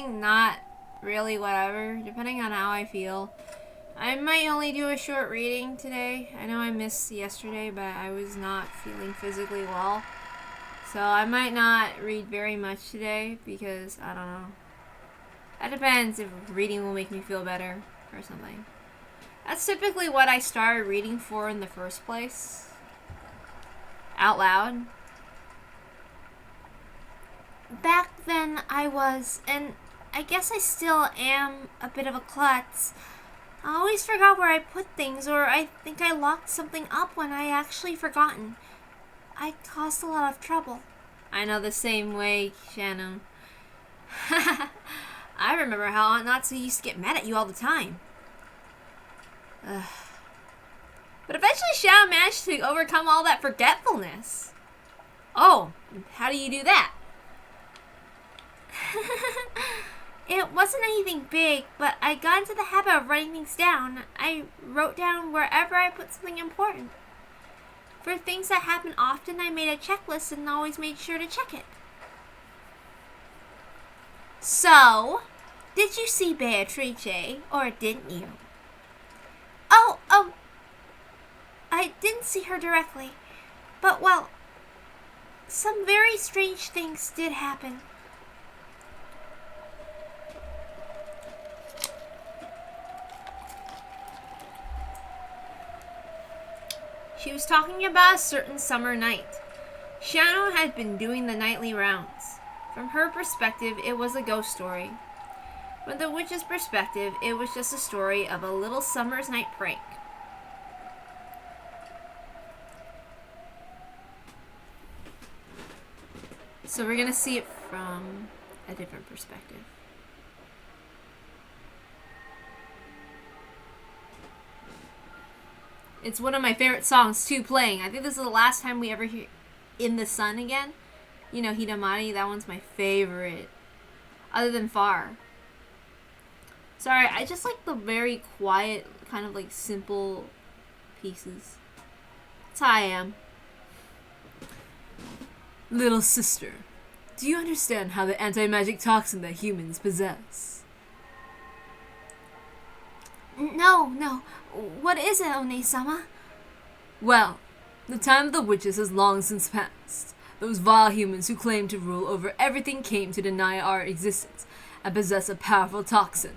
feeling not really whatever, depending on how I feel. I might only do a short reading today. I know I missed yesterday, but I was not feeling physically well. So I might not read very much today because, I don't know. That depends if reading will make me feel better or something. That's typically what I started reading for in the first place. Out loud. Back then I was, and I guess I still am, a bit of a klutz. I always forgot where I put things, or I think I locked something up when I actually forgotten. I caused a lot of trouble. I know the same way, Shannon. I remember how Aunt Natsu used to get mad at you all the time. But eventually Shannon managed to overcome all that forgetfulness. Oh, how do you do that? It wasn't anything big, but I got into the habit of writing things down. I wrote down wherever I put something important. For things that happen often, I made a checklist and always made sure to check it. So, did you see Beatrice, or didn't you? Oh, I didn't see her directly, but well, some very strange things did happen. She was talking about a certain summer night. Shano had been doing the nightly rounds. From her perspective, it was a ghost story. From the witch's perspective, it was just a story of a little summer's night prank. So we're gonna see it from a different perspective. It's one of my favorite songs too, playing. I think this is the last time we ever hear In the Sun again. You know, Hidamari, that one's my favorite. Other than Far. Sorry, I just like the very quiet, kind of like simple pieces. That's how I am. Little sister, do you understand how the anti-magic toxin that humans possess? No. What is it, One-sama? Well, the time of the witches has long since passed. Those vile humans who claim to rule over everything came to deny our existence and possess a powerful toxin.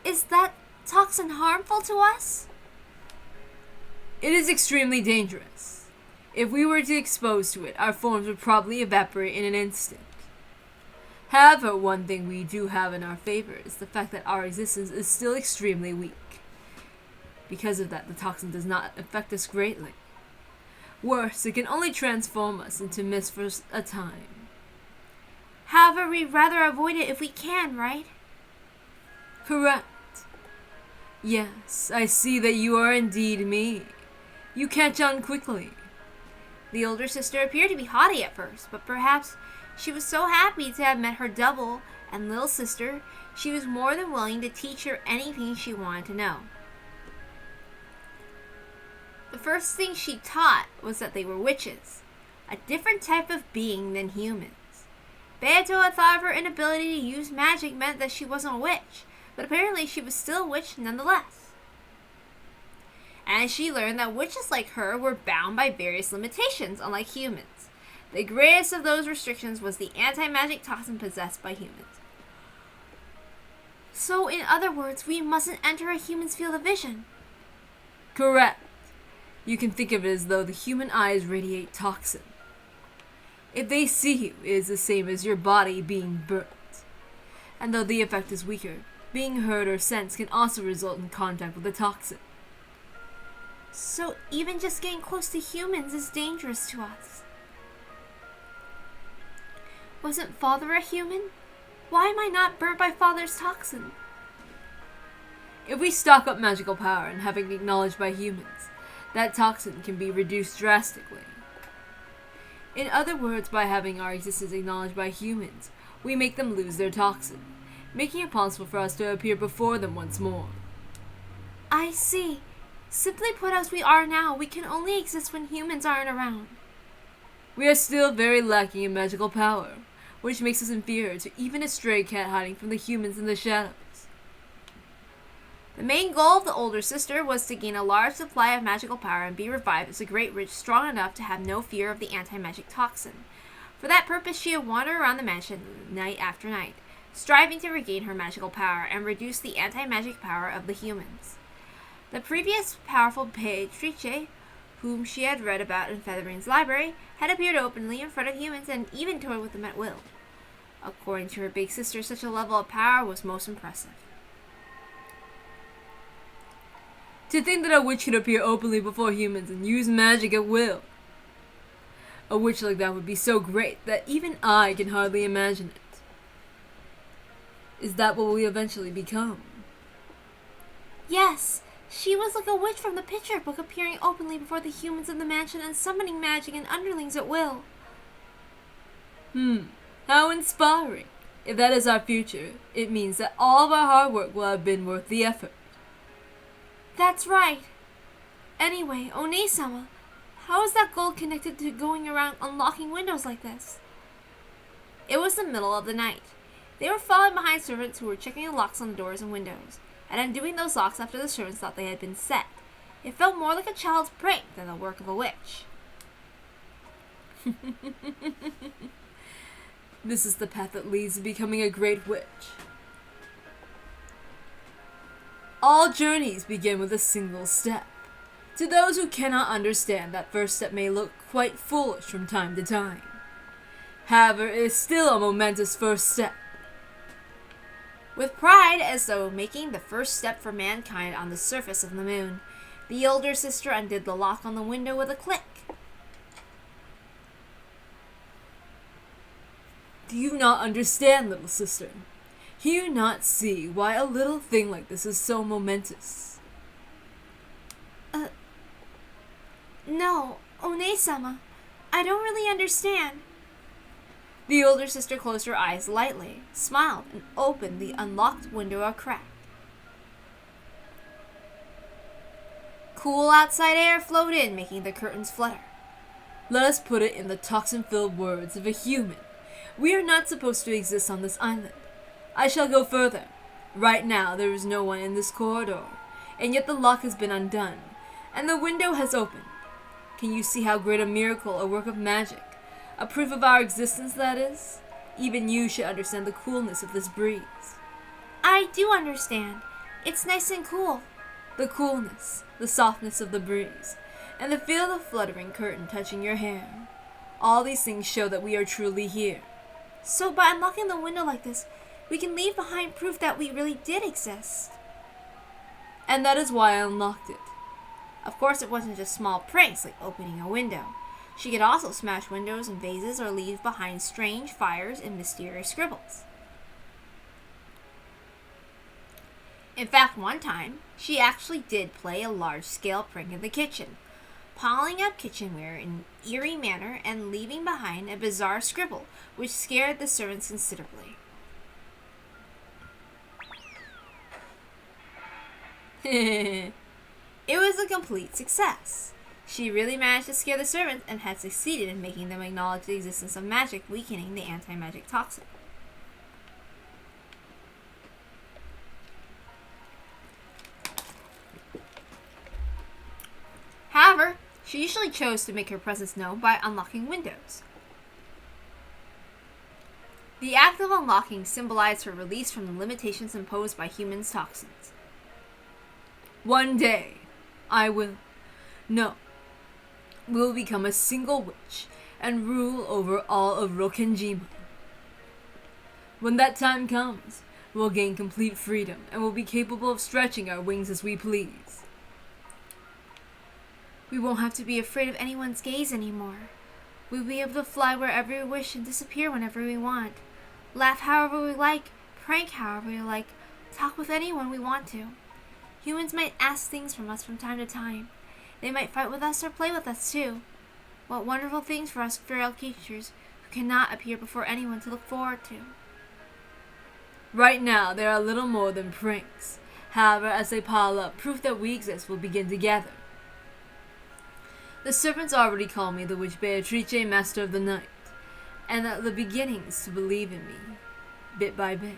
Is that toxin harmful to us? It is extremely dangerous. If we were to expose to it, our forms would probably evaporate in an instant. However, one thing we do have in our favor is the fact that our existence is still extremely weak. Because of that, the toxin does not affect us greatly. Worse, it can only transform us into mist for a time. However, we'd rather avoid it if we can, right? Correct. Yes, I see that you are indeed me. You catch on quickly. The older sister appeared to be haughty at first, but perhaps she was so happy to have met her double and little sister, she was more than willing to teach her anything she wanted to know. The first thing she taught was that they were witches, a different type of being than humans. Beato had thought of her inability to use magic meant that she wasn't a witch, but apparently she was still a witch nonetheless. And she learned that witches like her were bound by various limitations, unlike humans. The greatest of those restrictions was the anti-magic toxin possessed by humans. So, in other words, we mustn't enter a human's field of vision. Correct. You can think of it as though the human eyes radiate toxin. If they see you, it is the same as your body being burnt. And though the effect is weaker, being heard or sensed can also result in contact with the toxin. So even just getting close to humans is dangerous to us. Wasn't Father a human? Why am I not burnt by Father's toxin? If we stock up magical power and have it acknowledged by humans, that toxin can be reduced drastically. In other words, by having our existence acknowledged by humans, we make them lose their toxin, making it possible for us to appear before them once more. I see. Simply put, as we are now, we can only exist when humans aren't around. We are still very lacking in magical power. which makes us inferior to even a stray cat hiding from the humans in the shadows. The main goal of the older sister was to gain a large supply of magical power and be revived as a great witch strong enough to have no fear of the anti-magic toxin. For that purpose, she would wander around the mansion night after night, striving to regain her magical power and reduce the anti-magic power of the humans. The previous powerful Beatrice, whom she had read about in Featherin's library, had appeared openly in front of humans and even toyed with them at will. According to her big sister, such a level of power was most impressive. To think that a witch could appear openly before humans and use magic at will. A witch like that would be so great that even I can hardly imagine it. Is that what we eventually become? Yes, she was like a witch from the picture book, appearing openly before the humans in the mansion and summoning magic and underlings at will. How inspiring. If that is our future, it means that all of our hard work will have been worth the effort. That's right. Anyway, One-sama, how is that gold connected to going around unlocking windows like this? It was the middle of the night. They were falling behind servants who were checking the locks on the doors and windows, and undoing those locks after the servants thought they had been set. It felt more like a child's prank than the work of a witch. This is the path that leads to becoming a great witch. All journeys begin with a single step. To those who cannot understand, that first step may look quite foolish from time to time. However, it is still a momentous first step. With pride as though making the first step for mankind on the surface of the moon, the older sister undid the lock on the window with a click. Do you not understand, little sister? Do you not see why a little thing like this is so momentous? No, One-sama, I don't really understand. The older sister closed her eyes lightly, smiled, and opened the unlocked window a crack. Cool outside air flowed in, making the curtains flutter. Let us put it in the toxin-filled words of a human. We are not supposed to exist on this island. I shall go further. Right now there is no one in this corridor, and yet the lock has been undone, and the window has opened. Can you see how great a miracle, a work of magic, a proof of our existence that is? Even you should understand the coolness of this breeze. I do understand. It's nice and cool. The coolness, the softness of the breeze, and the feel of the fluttering curtain touching your hair. All these things show that we are truly here. So by unlocking the window like this, we can leave behind proof that we really did exist. And that is why I unlocked it. Of course, it wasn't just small pranks like opening a window. She could also smash windows and vases or leave behind strange fires and mysterious scribbles. In fact, one time, she actually did play a large-scale prank in the kitchen, piling up kitchenware in an eerie manner and leaving behind a bizarre scribble, which scared the servants considerably. It was a complete success. She really managed to scare the servants and had succeeded in making them acknowledge the existence of magic weakening the anti-magic toxin. However, she usually chose to make her presence known by unlocking windows. The act of unlocking symbolized her release from the limitations imposed by humans' toxins. One day, I will become a single witch and rule over all of Rokkenjima. When that time comes, we'll gain complete freedom and will be capable of stretching our wings as we please. We won't have to be afraid of anyone's gaze anymore. We'll be able to fly wherever we wish and disappear whenever we want. Laugh however we like, prank however we like, talk with anyone we want to. Humans might ask things from us from time to time. They might fight with us or play with us too. What wonderful things for us feral creatures who cannot appear before anyone to look forward to. Right now, they are little more than pranks. However, as they pile up, proof that we exist will begin to gather. The servants already call me the witch Beatrice, Master of the Night, and the beginnings to believe in me, bit by bit.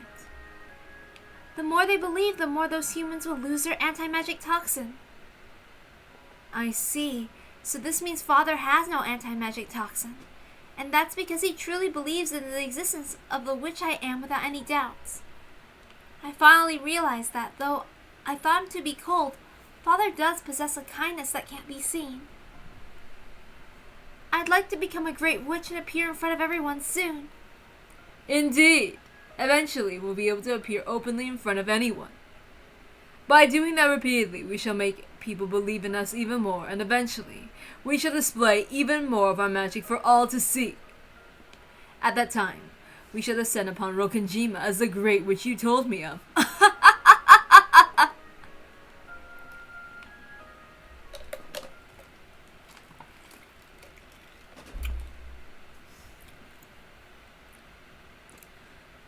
The more they believe, the more those humans will lose their anti-magic toxin. I see. So this means Father has no anti-magic toxin. And that's because he truly believes in the existence of the witch I am without any doubts. I finally realized that, though I thought him to be cold, Father does possess a kindness that can't be seen. I'd like to become a great witch and appear in front of everyone soon. Indeed. Eventually, we'll be able to appear openly in front of anyone. By doing that repeatedly, we shall make people believe in us even more, and eventually, we shall display even more of our magic for all to see. At that time, we shall descend upon Rokenjima as the great witch you told me of.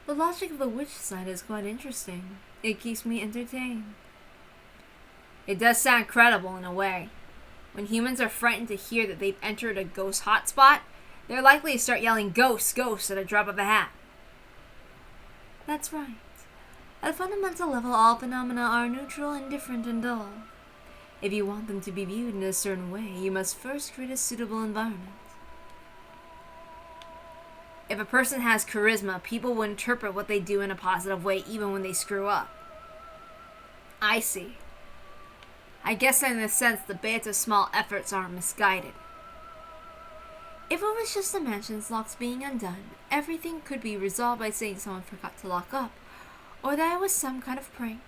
The logic of the witch side is quite interesting. It keeps me entertained. It does sound credible in a way. When humans are frightened to hear that they've entered a ghost hotspot, they're likely to start yelling "Ghosts, ghosts" at a drop of a hat. That's right. At a fundamental level, all phenomena are neutral, indifferent, and dull. If you want them to be viewed in a certain way, you must first create a suitable environment. If a person has charisma, people will interpret what they do in a positive way even when they screw up. I see. I guess in a sense the beta's small efforts aren't misguided. If it was just the mansion's locks being undone, everything could be resolved by saying someone forgot to lock up, or that it was some kind of prank.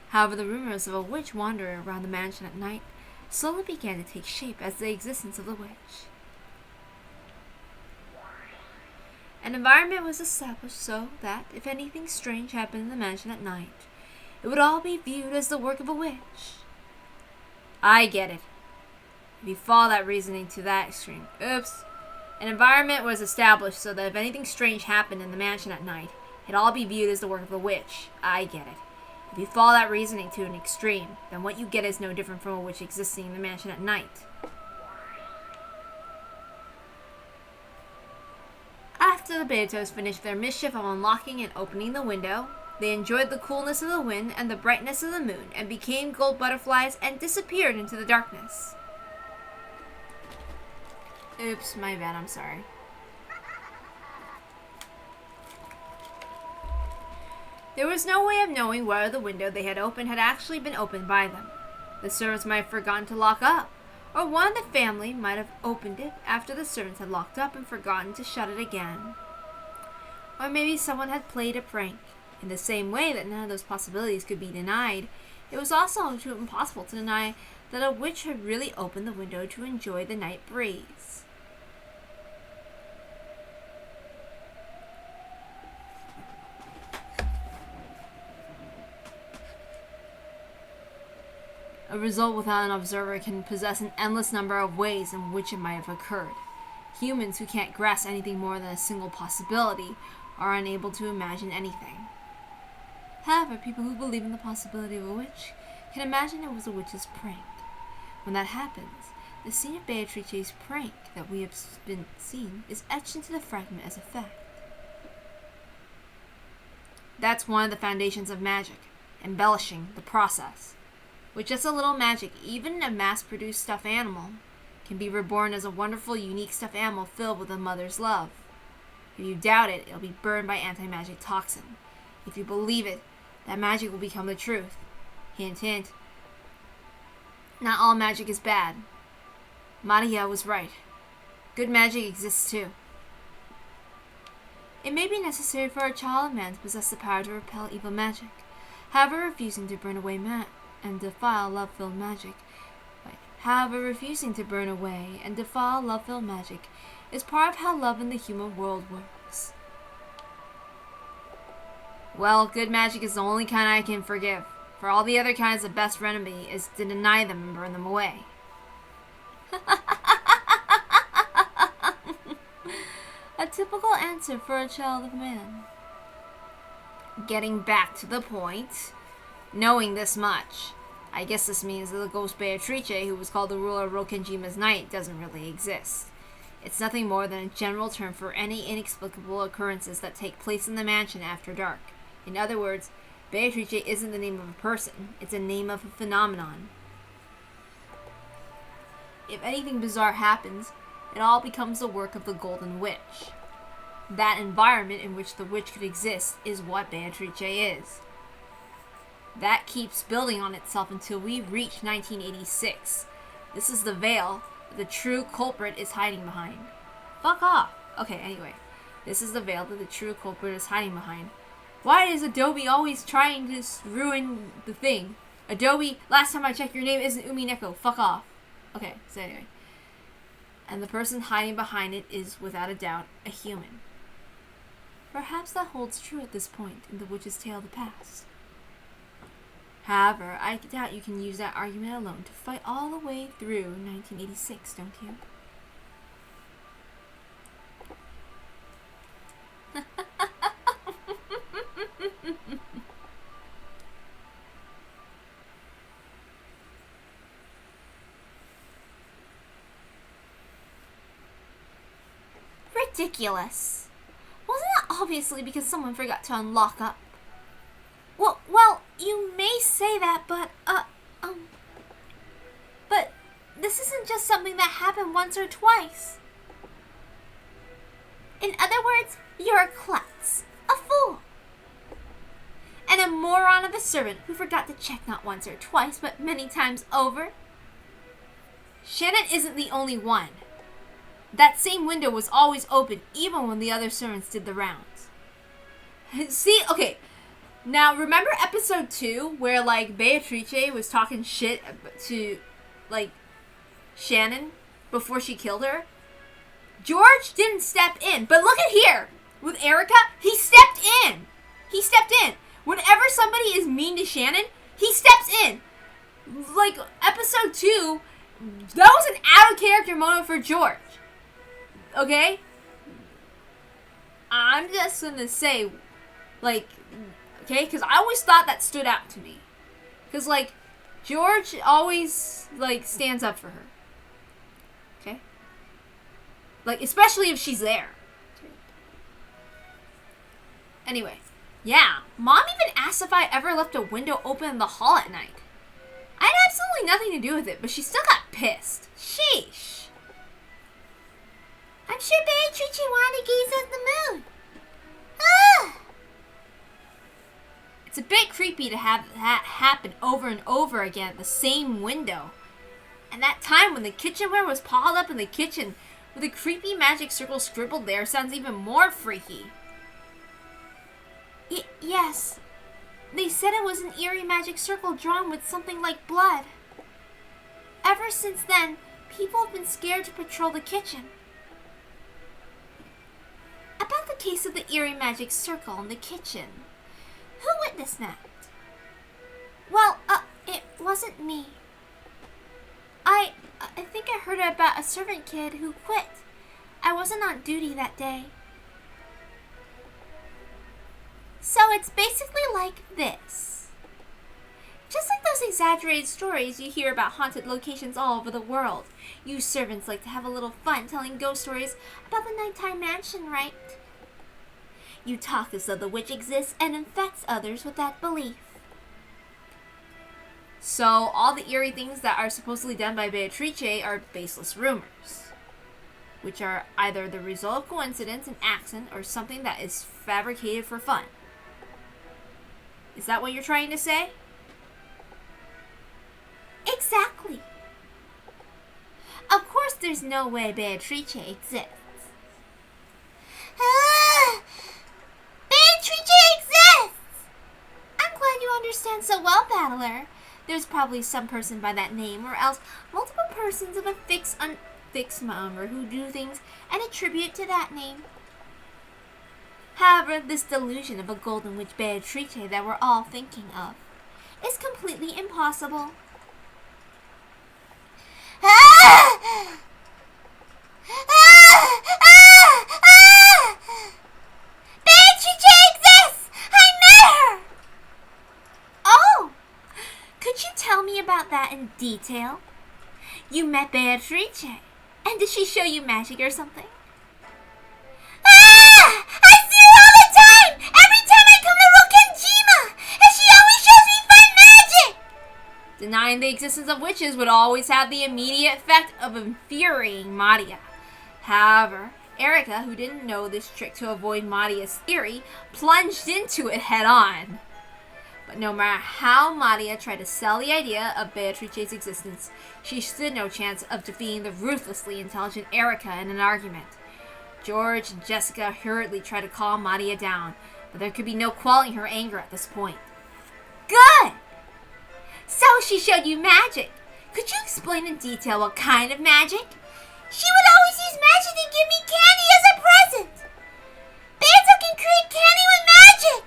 However, the rumors of a witch wandering around the mansion at night slowly began to take shape as the existence of the witch. An environment was established so that, if anything strange happened in the mansion at night, it would all be viewed as the work of a witch. I get it. If you follow that reasoning to that extreme. Oops. An environment was established so that if anything strange happened in the mansion at night, it'd all be viewed as the work of a witch. I get it. If you follow that reasoning to an extreme, then what you get is no different from a witch existing in the mansion at night. After the Betos finished their mischief of unlocking and opening the window, they enjoyed the coolness of the wind and the brightness of the moon and became gold butterflies and disappeared into the darkness. Oops, my bad, I'm sorry. There was no way of knowing whether the window they had opened had actually been opened by them. The servants might have forgotten to lock up, or one of the family might have opened it after the servants had locked up and forgotten to shut it again. Or maybe someone had played a prank. In the same way that none of those possibilities could be denied, it was also impossible to deny that a witch had really opened the window to enjoy the night breeze. A result without an observer can possess an endless number of ways in which it might have occurred. Humans who can't grasp anything more than a single possibility are unable to imagine anything. However, people who believe in the possibility of a witch can imagine it was a witch's prank. When that happens, the scene of Beatrice's prank that we have been seen is etched into the fragment as a fact. That's one of the foundations of magic, embellishing the process. With just a little magic, even a mass-produced stuffed animal can be reborn as a wonderful, unique stuffed animal filled with a mother's love. If you doubt it, it'll be burned by anti-magic toxin. If you believe it, that magic will become the truth. Hint, hint. Not all magic is bad. Maria was right. Good magic exists too. It may be necessary for a child of man to possess the power to repel evil magic. However, refusing to burn away and defile love-filled magic. However, refusing to burn away and defile love-filled magic is part of how love in the human world works. Well, good magic is the only kind I can forgive. For all the other kinds, the best remedy is to deny them and burn them away. A typical answer for a child of man. Getting back to the point, knowing this much, I guess this means that the ghost Beatrice, who was called the ruler of Rokenjima's night, doesn't really exist. It's nothing more than a general term for any inexplicable occurrences that take place in the mansion after dark. In other words, Beatrice isn't the name of a person, it's a name of a phenomenon. If anything bizarre happens, it all becomes the work of the Golden Witch. That environment in which the witch could exist is what Beatrice is. That keeps building on itself until we reach 1986. This is the veil that the true culprit is hiding behind. Fuck off! Okay, anyway. This is the veil that the true culprit is hiding behind. Why is Adobe always trying to ruin the thing? Adobe, last time I checked, your name isn't Umineko. Fuck off. Okay, so anyway. And the person hiding behind it is, without a doubt, a human. Perhaps that holds true at this point in the witch's tale of the past. However, I doubt you can use that argument alone to fight all the way through 1986, don't you? Ridiculous. Wasn't that obviously because someone forgot to unlock up? Well, you may say that, but this isn't just something that happened once or twice. In other words, you're a klutz, a fool, and a moron of a servant who forgot to check not once or twice, but many times over. Shannon isn't the only one. That same window was always open, even when the other servants did the rounds. See, okay. Now, remember episode 2, where, like, Beatrice was talking shit to, like, Shannon before she killed her? George didn't step in, but look at here! With ERIKA, he stepped in! He stepped in! Whenever somebody is mean to Shannon, he steps in! Like, episode 2, that was an out-of-character moment for George. Okay? I'm just gonna say, like, okay? Because I always thought that stood out to me. Because, like, George always, like, stands up for her. Okay? Like, especially if she's there. Anyway. Yeah. Mom even asked if I ever left a window open in the hall at night. I had absolutely nothing to do with it, but she still got pissed. Sheesh. I'm sure Beatrice wanted to gaze at the moon. Ah! It's a bit creepy to have that happen over and over again at the same window. And that time when the kitchenware was piled up in the kitchen with a creepy magic circle scribbled there sounds even more freaky. Yes. They said it was an eerie magic circle drawn with something like blood. Ever since then, people have been scared to patrol the kitchen. About the case of the eerie magic circle in the kitchen. Who witnessed that? Well, it wasn't me. I think I heard about a servant kid who quit. I wasn't on duty that day. So it's basically like this. Just like those exaggerated stories you hear about haunted locations all over the world. You servants like to have a little fun telling ghost stories about the nighttime mansion, right? You talk as though the witch exists and infects others with that belief. So all the eerie things that are supposedly done by Beatrice are baseless rumors, which are either the result of coincidence, an accident, or something that is fabricated for fun. Is that what you're trying to say? Exactly. Of course there's no way Beatrice exists. Beatrice exists! I'm glad you understand so well, Battler. There's probably some person by that name, or else multiple persons of a fixed number who do things and attribute to that name. However, this delusion of a golden witch Beatrice that we're all thinking of is completely impossible. Beatrice exists! I met her! Oh! Could you tell me about that in detail? You met Beatrice, And did she show you magic or something? Ah! I see her all the time! Every time I come to Rokenjima! And she always shows me fun magic! Denying the existence of witches would always have the immediate effect of infuriating Maria. However, ERIKA, who didn't know this trick to avoid Maria's theory, plunged into it head on. But no matter how Maria tried to sell the idea of Beatrice's existence, she stood no chance of defeating the ruthlessly intelligent ERIKA in an argument. George and Jessica hurriedly tried to calm Maria down, but there could be no quelling her anger at this point. Good! So she showed you magic. Could you explain in detail what kind of magic? She would always use magic to give me candy as a present. Beato can create candy with magic.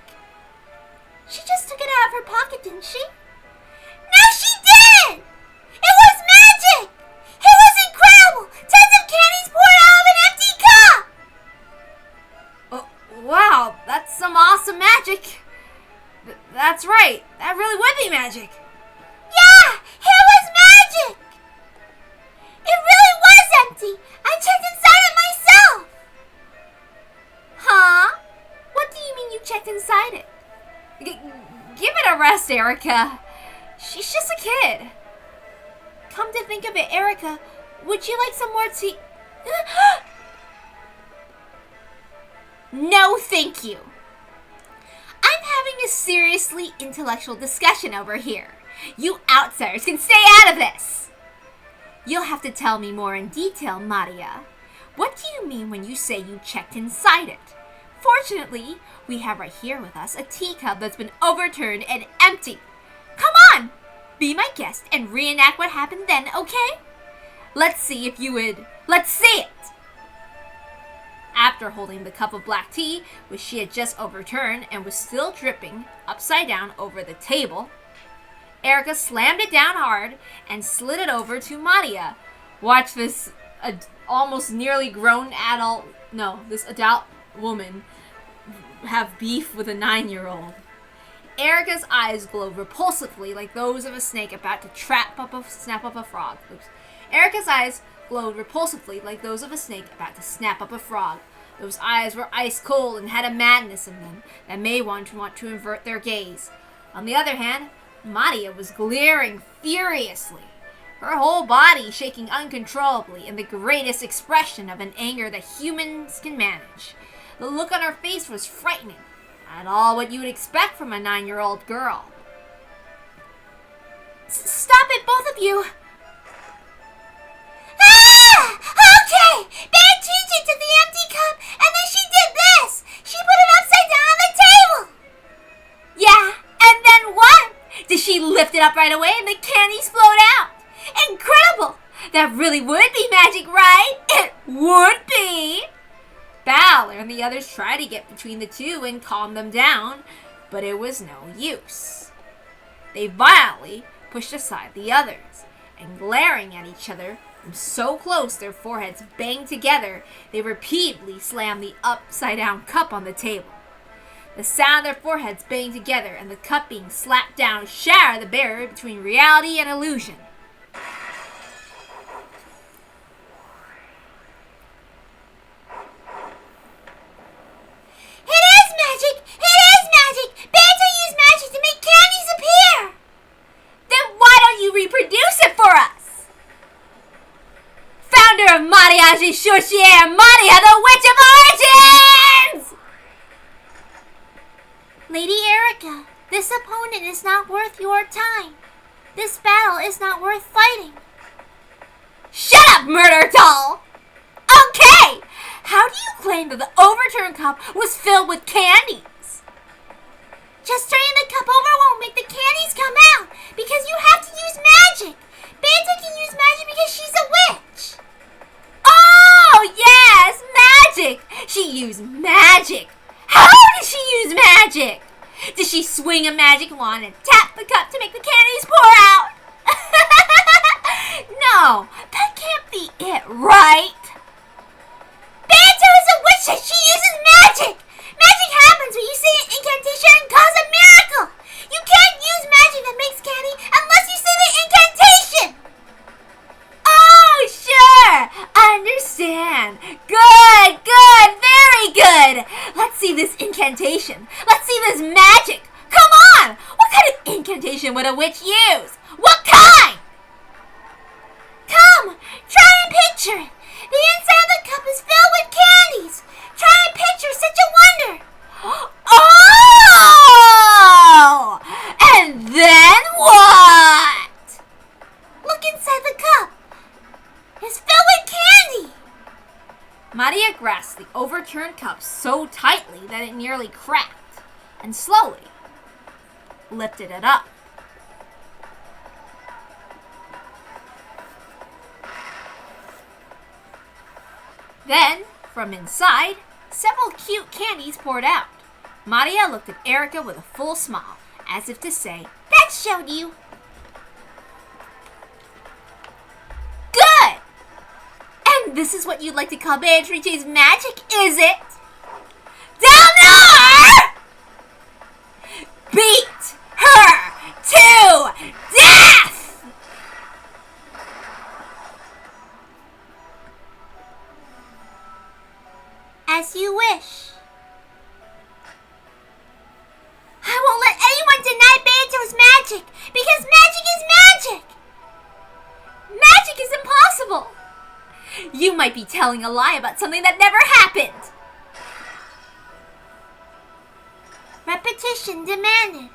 She just took it out of her pocket, didn't she? No, she didn't! It was magic! It was incredible! Tons of candies poured out of an empty cup! Oh, wow, that's some awesome magic. That's right, that really would be magic. Yeah, it was magic! It really was empty! I checked inside it myself! Huh? What do you mean you checked inside it? Give it a rest, ERIKA. She's just a kid. Come to think of it, ERIKA, would you like some more tea? No, thank you. I'm having a seriously intellectual discussion over here. You outsiders can stay out of this. You'll have to tell me more in detail, Maria. What do you mean when you say you checked inside it? Fortunately, we have right here with us a teacup that's been overturned and empty. Come on! Be my guest and reenact what happened then, okay? Let's see if you would. Let's see it! After holding the cup of black tea, which she had just overturned and was still dripping upside down over the table, ERIKA slammed it down hard and slid it over to Maria. Watch this almost nearly grown this adult woman have beef with a 9-year-old. ERIKA's eyes glowed repulsively like those of a snake about to snap up a frog. ERIKA's eyes glowed repulsively like those of a snake about to snap up a frog. Those eyes were ice cold and had a madness in them that made one want to avert their gaze. On the other hand, Maria was glaring furiously, her whole body shaking uncontrollably in the greatest expression of an anger that humans can manage. The look on her face was frightening, not at all what you would expect from a 9-year-old girl. Stop it, both of you! Ah! Okay! Beatrice took the empty cup, and then she did this! She put it upside down on the table! Yeah, and then what? Did she lift it up right away and the candies flowed out? Incredible! That really would be magic, right? It would be! Bowler and the others tried to get between the two and calm them down, but it was no use. They violently pushed aside the others, and glaring at each other from so close their foreheads banged together, they repeatedly slammed the upside-down cup on the table. The sound of their foreheads banging together and the cup being slapped down shattered the barrier between reality and illusion. It is magic! It is magic! Beato used magic to make candies appear! Then why don't you reproduce it for us? Founder of Mariage Shoshier, Maria, the Witch of Origins! Lady ERIKA, this opponent is not worth your time. This battle is not worth fighting. Shut up, murder doll! Okay! How do you claim that the overturned cup was filled with candies? Just turning the cup over won't make the candies come out, because you have to use magic. Beato can use magic because she's a witch. Oh, yes, magic! She used magic. How did she use magic? Did she swing a magic wand and tap the cup to make the candies pour out? No, that can't be it, right? Beato is a witch and she uses magic! Magic happens when you say an incantation and cause a miracle! You can't use magic that makes candy unless you say the incantation! Oh, sure! A is magic! Come on! What kind of incantation would a witch use? What kind? Come! Try and picture it! The inside of the cup is filled with candies! Try and picture such a wonder! Oh! And then what? Look inside the cup! It's filled with candy! Maria grasped the overturned cup so tightly that it nearly cracked, and slowly lifted it up. Then, from inside, several cute candies poured out. Maria looked at ERIKA with a full smile, as if to say, "That showed you." Good! And this is what you'd like to call Beatrice's magic, is it? Down! Beat her to death! As you wish. I won't let anyone deny Beato's magic, because magic is magic! Magic is impossible! You might be telling a lie about something that never happened! Repetition demanded.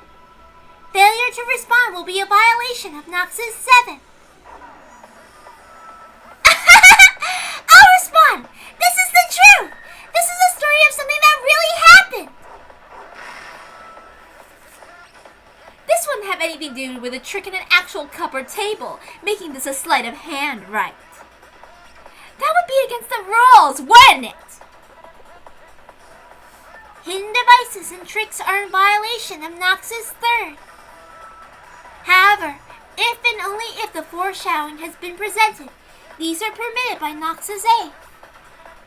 Failure to respond will be a violation of Noxus 7. I'll respond! This is the truth! This is a story of something that really happened! This wouldn't have anything to do with a trick in an actual cup or table, making this a sleight of hand, right? That would be against the rules, wouldn't it? Hidden devices and tricks are in violation of Noxus 3rd. However, if and only if the foreshadowing has been presented, these are permitted by Noxus 8.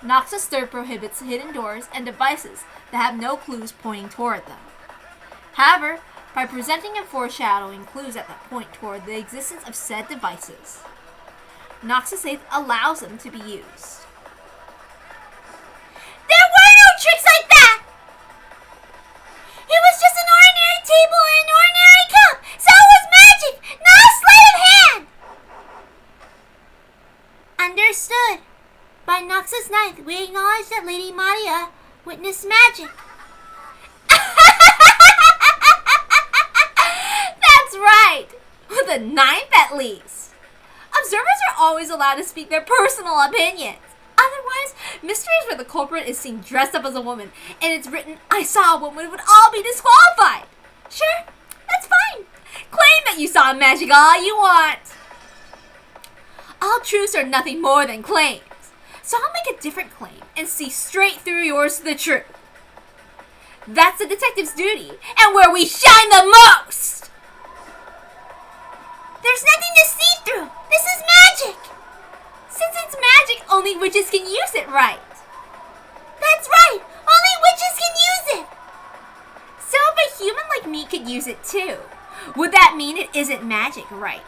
Noxus 3rd prohibits hidden doors and devices that have no clues pointing toward them. However, by presenting and foreshadowing clues at that point toward the existence of said devices, Noxus 8 allows them to be used. There were no tricks like that! It was just an ordinary table and an ordinary cup, so it was magic, not a sleight of hand! Understood. By Noxus 9th, we acknowledge that Lady Maria witnessed magic. That's right! With the 9th at least. Observers are always allowed to speak their personal opinions. Otherwise, mysteries where the culprit is seen dressed up as a woman and it's written, "I saw a woman," would all be disqualified. Sure, that's fine. Claim that you saw magic all you want. All truths are nothing more than claims. So I'll make a different claim and see straight through yours to the truth. That's the detective's duty, and where we shine the most! There's nothing to see through! This is magic! Since it's magic, only witches can use it, right? That's right! Only witches can use it! So if a human like me could use it too, would that mean it isn't magic, right?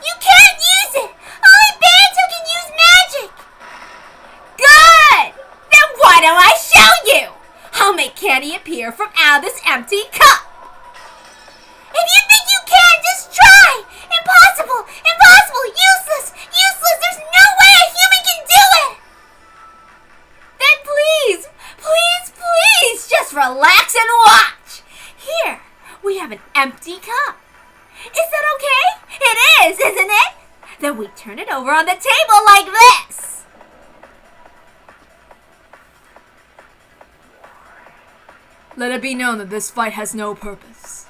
You can't use it! Only Banto can use magic! Good! Then why don't I show you? I'll make candy appear from out of this empty cup! If you think you can, just try! Impossible! Impossible! Useless! Useless! There's no way a human can do it! Then please, please, please, just relax and watch! Here, we have an empty cup. Is that okay? It is, isn't it? Then we turn it over on the table like this. Let it be known that this fight has no purpose.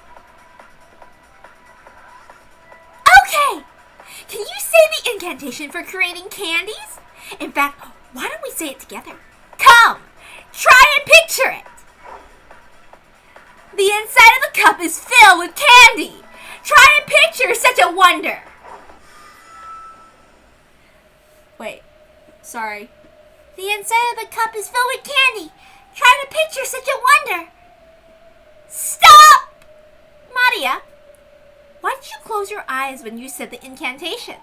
Okay! Can you say the incantation for creating candies? In fact, why don't we say it together? Come! Try and picture it! The inside of the cup is filled with candy! Try and picture such a wonder! Wait, sorry. The inside of the cup is filled with candy! Try to picture such a wonder! Stop! Maria, why did you close your eyes when you said the incantation?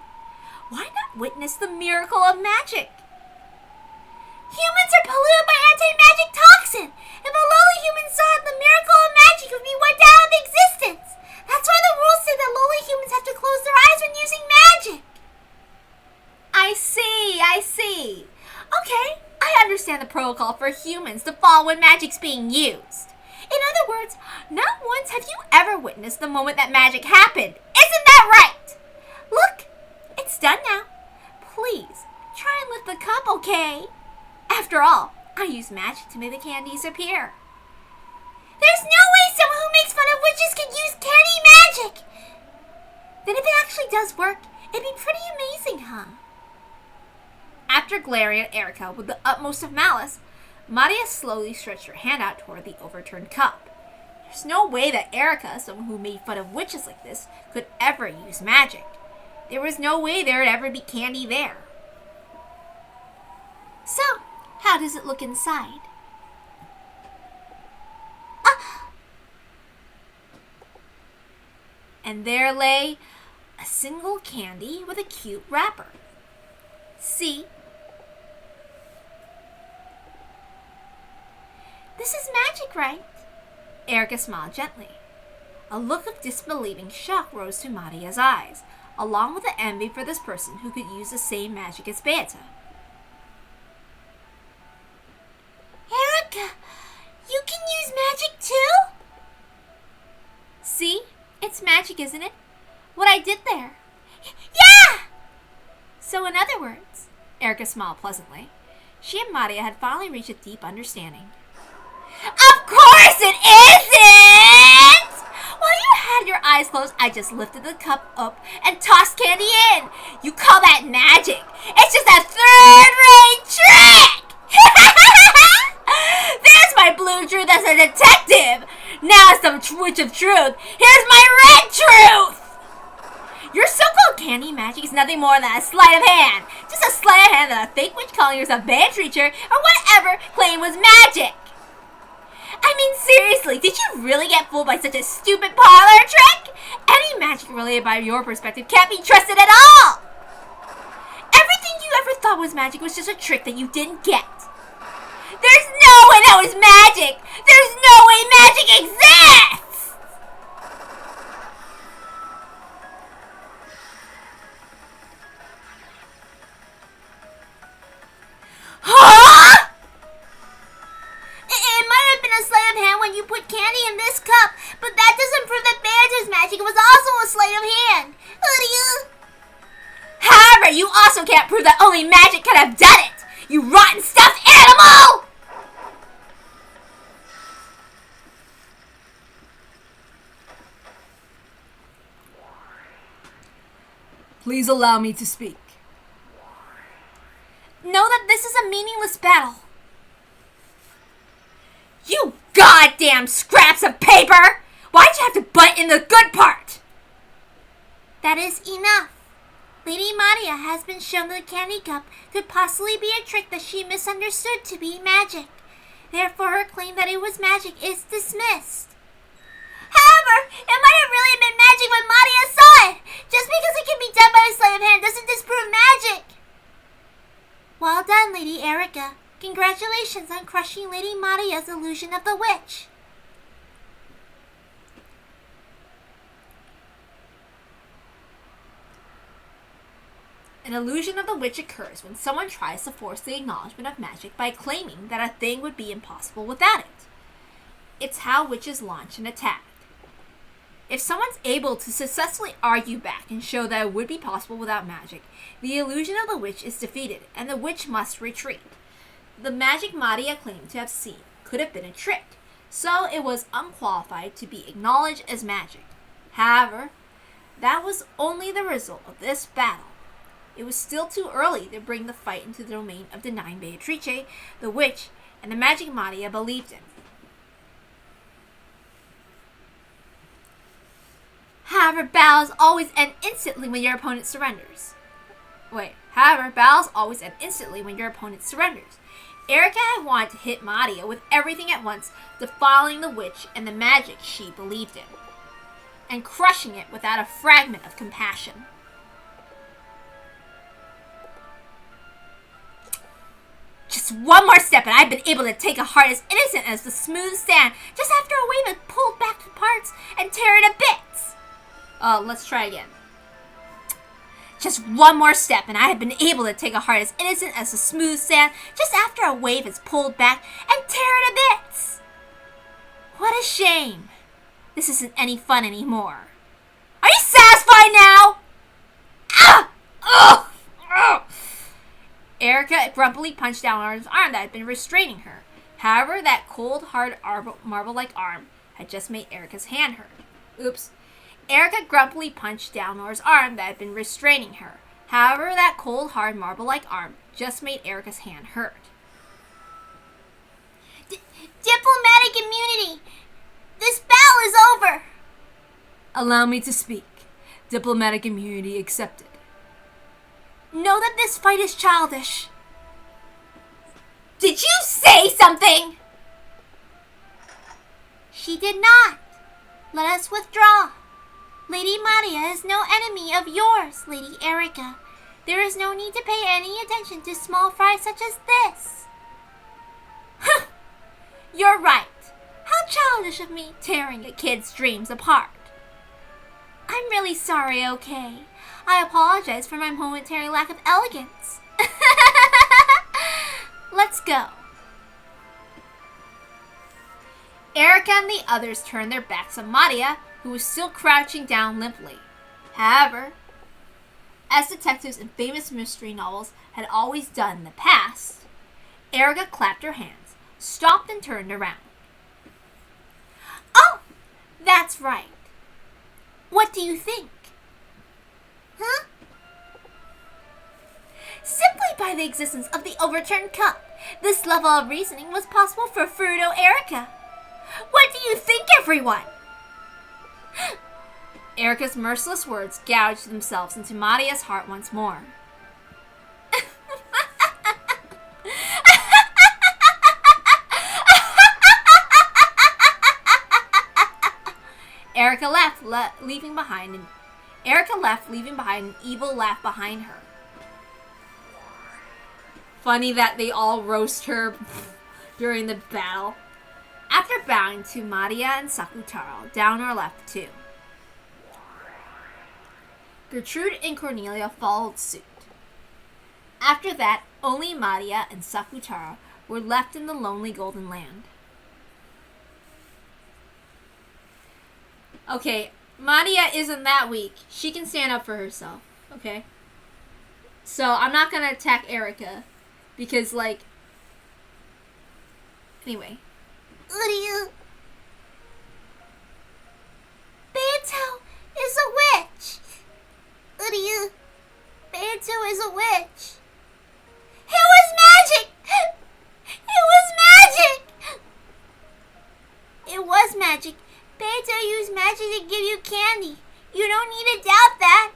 Why not witness the miracle of magic? Humans are polluted by anti-magic toxin! If a lowly humans saw it, the miracle of magic would be wiped out of existence. That's why the rules say that lowly humans have to close their eyes when using magic. I see. Okay, I understand the protocol for humans to follow when magic's being used. In other words, not once have you ever witnessed the moment that magic happened. Isn't that right? Look, it's done now. Please, try and lift the cup, okay? After all, I use magic to make the candies appear. There's no way someone who makes fun of witches can use candy magic! Then if it actually does work, it'd be pretty amazing, huh? After glaring at ERIKA with the utmost of malice, Maria slowly stretched her hand out toward the overturned cup. There's no way that ERIKA, someone who made fun of witches like this, could ever use magic. There was no way there would ever be candy there. So, how does it look inside? And there lay a single candy with a cute wrapper. See? This is magic, right? ERIKA smiled gently. A look of disbelieving shock rose to Maria's eyes, along with the envy for this person who could use the same magic as Beata. ERIKA, you can use magic too? See? It's magic, isn't it? What I did there. Yeah! So in other words, ERIKA smiled pleasantly. She and Maria had finally reached a deep understanding. Of course it isn't! While you had your eyes closed, I just lifted the cup up and tossed candy in. You call that magic? It's just a third-rate trick! There's my blue truth as a detective. Now some witch of truth. Here's my red truth! Your so-called candy magic is nothing more than a sleight of hand. Just a sleight of hand that a fake witch calling herself band teacher or whatever claimed was magic. I mean, seriously, did you really get fooled by such a stupid parlor trick? Any magic related by your perspective can't be trusted at all. Everything you ever thought was magic was just a trick that you didn't get. There's no way that was magic! There's no way magic exists! Huh? It might have been a sleight of hand when you put candy in this cup, but that doesn't prove that Beata's magic was also a sleight of hand. However, you also can't prove that only magic could have done it! You rotten stuffed animal! Please allow me to speak. Know that this is a meaningless battle. You goddamn scraps of paper! Why'd you have to butt in the good part? That is enough. Lady Maria has been shown that the candy cup could possibly be a trick that she misunderstood to be magic. Therefore, her claim that it was magic is dismissed. However, it might have really been magic when Maria saw it. Just because it can be done by a sleight of hand doesn't disprove magic. Well done, Lady ERIKA. Congratulations on crushing Lady Maria's illusion of the witch. An illusion of the witch occurs when someone tries to force the acknowledgement of magic by claiming that a thing would be impossible without it. It's how witches launch an attack. If someone's able to successfully argue back and show that it would be possible without magic, the illusion of the witch is defeated and the witch must retreat. The magic Maria claimed to have seen could have been a trick, so it was unqualified to be acknowledged as magic. However, that was only the result of this battle. It was still too early to bring the fight into the domain of denying Beatrice, the witch, and the magic Maria believed in. However, battles always end instantly when your opponent surrenders. ERIKA had wanted to hit Maria with everything at once, defiling the witch and the magic she believed in, and crushing it without a fragment of compassion. Just one more step and I've been able to take a heart as innocent as the smooth sand just after a wave had pulled back to parts and tear it to bits. Let's try again. Just one more step and I have been able to take a heart as innocent as the smooth sand just after a wave has pulled back and tear it to bits. What a shame. This isn't any fun anymore. Are you satisfied now? Ah! Ugh! Ugh! ERIKA grumpily punched down on his arm that had been restraining her. However, that cold, hard, marble-like arm had just made ERIKA's hand hurt. Oops. ERIKA grumpily punched down Nora's arm that had been restraining her. However, that cold, hard, marble-like arm just made ERIKA's hand hurt. Diplomatic immunity! This battle is over! Allow me to speak. Diplomatic immunity accepted. Know that this fight is childish. Did you say something? She did not. Let us withdraw. Lady Maria is no enemy of yours, Lady ERIKA. There is no need to pay any attention to small fry such as this. You're right. How childish of me tearing a kid's dreams apart. I'm really sorry, okay? I apologize for my momentary lack of elegance. Let's go. ERIKA and the others turned their backs on Maria, who was still crouching down limply. However, as detectives in famous mystery novels had always done in the past, ERIKA clapped her hands, stopped and turned around. Oh, that's right. What do you think? Huh? Simply by the existence of the overturned cup, this level of reasoning was possible for Furuto ERIKA. What do you think, everyone? ERIKA's merciless words gouged themselves into Maria's heart once more. ERIKA left, leaving behind an evil laugh behind her. Funny that they all roast her during the battle. After bowing to Maria and Sakutaro, Downer left too. Gertrude and Cornelia followed suit. After that, only Maria and Sakutaro were left in the lonely Golden Land. Okay, Maria isn't that weak. She can stand up for herself, okay? So, I'm not gonna attack ERIKA, because, like... Anyway. Uryu. Beto is a witch. Uryu. Beto is a witch. It was magic! It was magic! It was magic. Beto used magic to give you candy. You don't need to doubt that.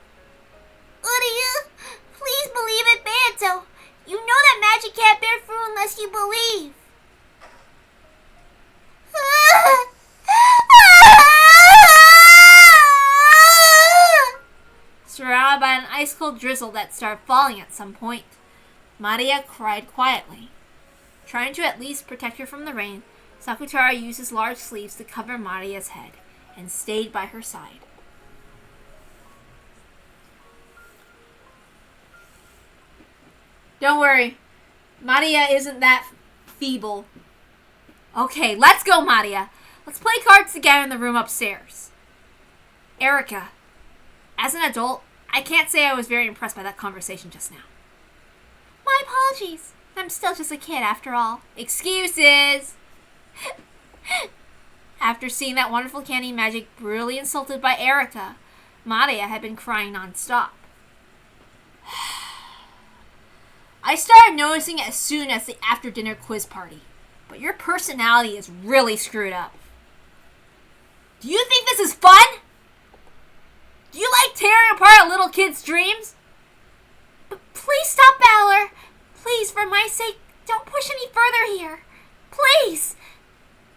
Uryu, please believe it, Beto. You know that magic can't bear fruit unless you believe. Surrounded by an ice-cold drizzle that started falling at some point, Maria cried quietly. Trying to at least protect her from the rain, Sakutaro used his large sleeves to cover Maria's head and stayed by her side. Don't worry, Maria isn't that feeble. Okay, let's go, Maria. Let's play cards together in the room upstairs. ERIKA, as an adult, I can't say I was very impressed by that conversation just now. My apologies. I'm still just a kid after all. Excuses! After seeing that wonderful candy magic brutally insulted by ERIKA, Maria had been crying non-stop. I started noticing it as soon as the after-dinner quiz party, but your personality is really screwed up. Do you think this is fun? Do you like tearing apart a little kid's dreams? Please stop, Valor. Please, for my sake, don't push any further here. Please.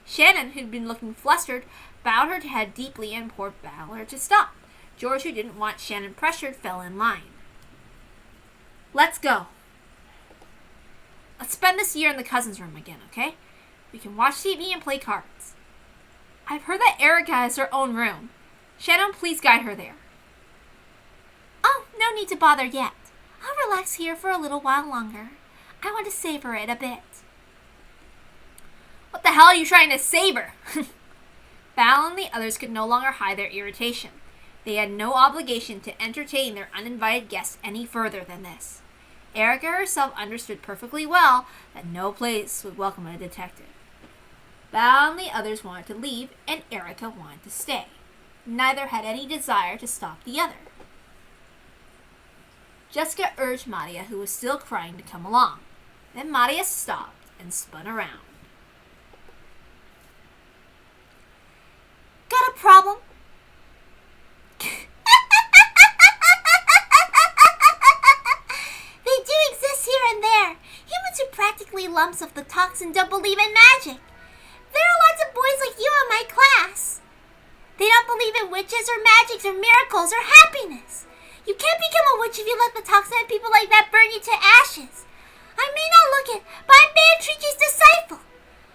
Shannon, who'd been looking flustered, bowed her head deeply and implored Valor to stop. George, who didn't want Shannon pressured, fell in line. Let's go. Let's spend this year in the cousin's room again, okay? We can watch TV and play cards. I've heard that ERIKA has her own room. Shannon, please guide her there. Oh, no need to bother yet. I'll relax here for a little while longer. I want to savor it a bit. What the hell are you trying to savor? Val and the others could no longer hide their irritation. They had no obligation to entertain their uninvited guests any further than this. ERIKA herself understood perfectly well that no place would welcome a detective. Val and the others wanted to leave, and ERIKA wanted to stay. Neither had any desire to stop the other. Jessica urged Maria, who was still crying, to come along. Then Maria stopped and spun around. Got a problem? They do exist here and there. Humans who practically lumps of the toxin don't believe in magic. There are lots of boys like you in my class. They don't believe in witches or magics or miracles or happiness. You can't become a witch if you let the toxin and people like that burn you to ashes. I may not look it, but I'm Beatrice's disciple.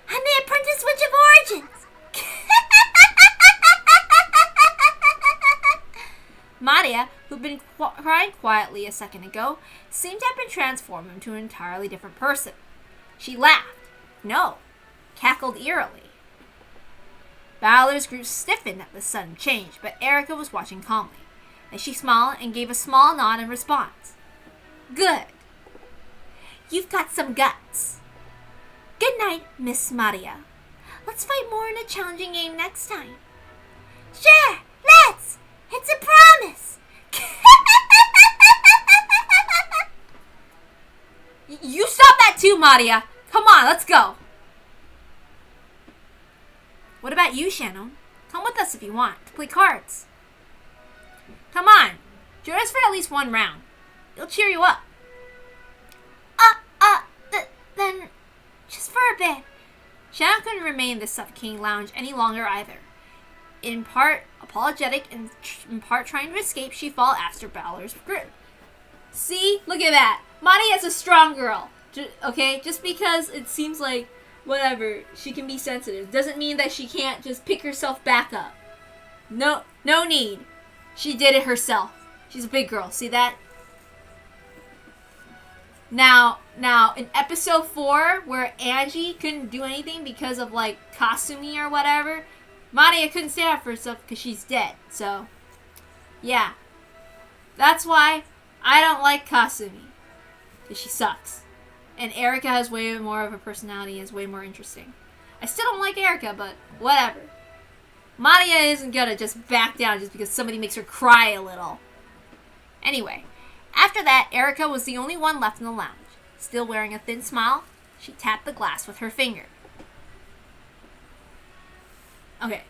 I'm the apprentice witch of origins. Maria, who'd been crying quietly a second ago, seemed to have been transformed into an entirely different person. She laughed. No, cackled eerily. Balor's group stiffened at the sudden change, but ERIKA was watching calmly. Then she smiled and gave a small nod in response. Good. You've got some guts. Good night, Miss Maria. Let's fight more in a challenging game next time. Sure, let's! It's a promise! You stop that too, Maria! Come on, let's go! What about you, Shannon? Come with us if you want, to play cards. Come on, join us for at least one round. It'll cheer you up. Then, just for a bit. Shannon couldn't remain in the suffocating lounge any longer either. In part apologetic and in part trying to escape, she fell after Balor's group. See? Look at that. Maria's a strong girl. Okay? Just because it seems like, whatever, she can be sensitive, doesn't mean that she can't just pick herself back up. No need. She did it herself. She's a big girl. See that? Now, in episode 4, where Angie couldn't do anything because of, like, Kasumi or whatever, Maria couldn't stand up for herself because she's dead. So, yeah. That's why I don't like Kasumi. Because she sucks. And ERIKA has way more of a personality and is way more interesting. I still don't like ERIKA, but whatever. Maria isn't gonna just back down just because somebody makes her cry a little. Anyway, after that, ERIKA was the only one left in the lounge. Still wearing a thin smile, she tapped the glass with her finger. Okay,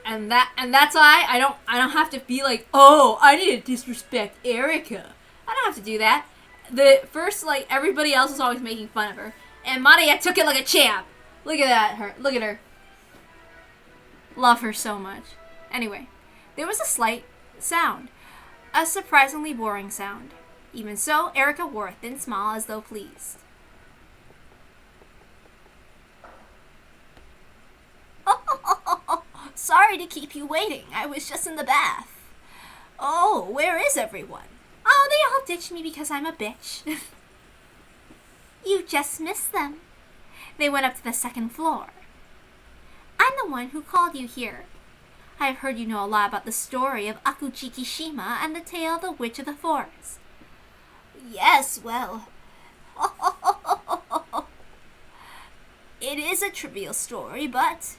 and that's why I don't have to be like, oh, I need to disrespect ERIKA. I don't have to do that. The first, like, everybody else was always making fun of her, and Maria took it like a champ. Look at that, look at her. Love her so much. Anyway, there was a slight sound, a surprisingly boring sound. Even so, ERIKA wore a thin smile as though pleased. Sorry to keep you waiting. I was just in the bath. Oh, where is everyone? Oh, they all ditched me because I'm a bitch. You just missed them. They went up to the second floor. I'm the one who called you here. I've heard you know a lot about the story of Akujikishima and the tale of the Witch of the Forest. Yes, well... It is a trivial story, but...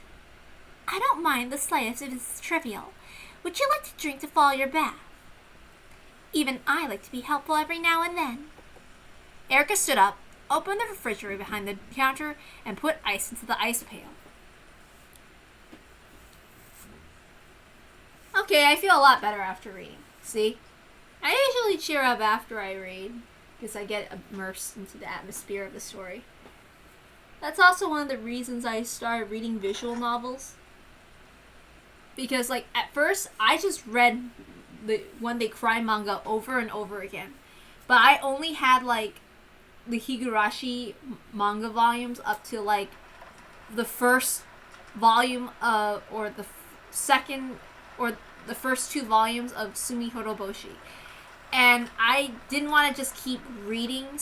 I don't mind the slightest if it's trivial. Would you like to drink to follow your bath? Even I like to be helpful every now and then. ERIKA stood up, opened the refrigerator behind the counter, and put ice into the ice pail. Okay, I feel a lot better after reading. See? I usually cheer up after I read, because I get immersed into the atmosphere of the story. That's also one of the reasons I started reading visual novels. Because, like, at first, I just read the When They Cry manga over and over again. But I only had, like, the Higurashi manga volumes up to like the first volume of, or the second, or the first 2 volumes of Sumi Horoboshi. And I didn't want to just keep reading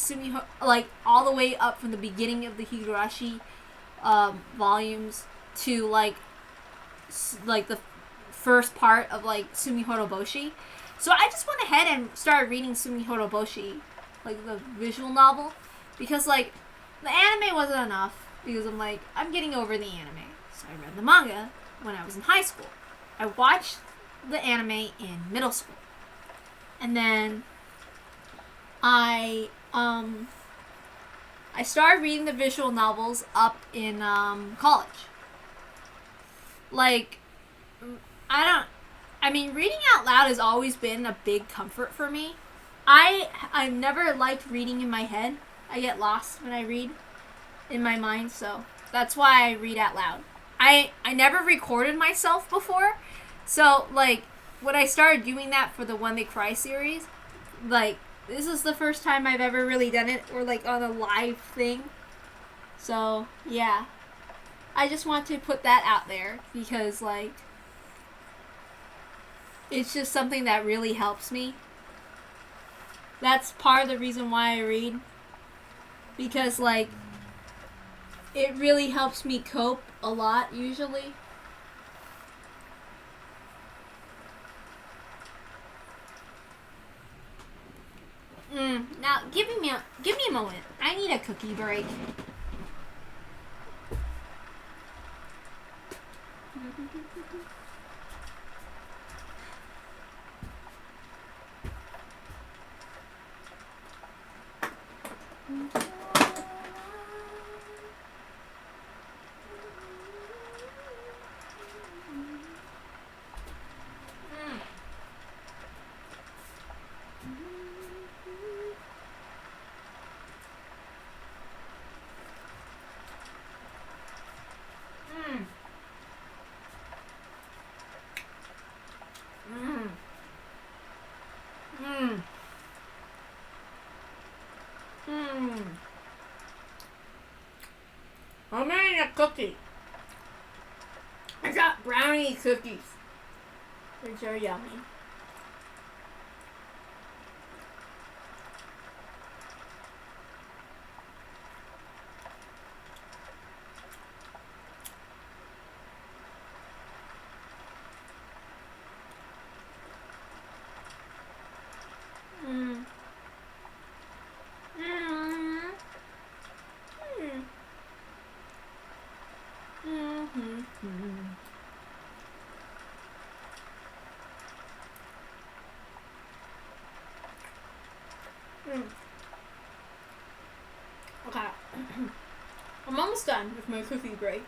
like all the way up from the beginning of the Higurashi volumes to like the first part of like Sumi Horoboshi. So I just went ahead and started reading Sumi Horoboshi, like the visual novel, because like the anime wasn't enough, because I'm getting over the anime. So I read the manga when I was in high school. I watched the anime in middle school. And then I started reading the visual novels up in college. Like, reading out loud has always been a big comfort for me. I've never liked reading in my head. I get lost when I read in my mind, so that's why I read out loud. I never recorded myself before, so like when I started doing that for the When They Cry series, like this is the first time I've ever really done it, or like on a live thing. So yeah, I just want to put that out there because like it's just something that really helps me. That's part of the reason why I read, because like it really helps me cope a lot usually. Now give me a moment. I need a cookie break. I'm eating a cookie. I got brownie cookies, which are yummy. Okay. I'm almost done with my cookie break.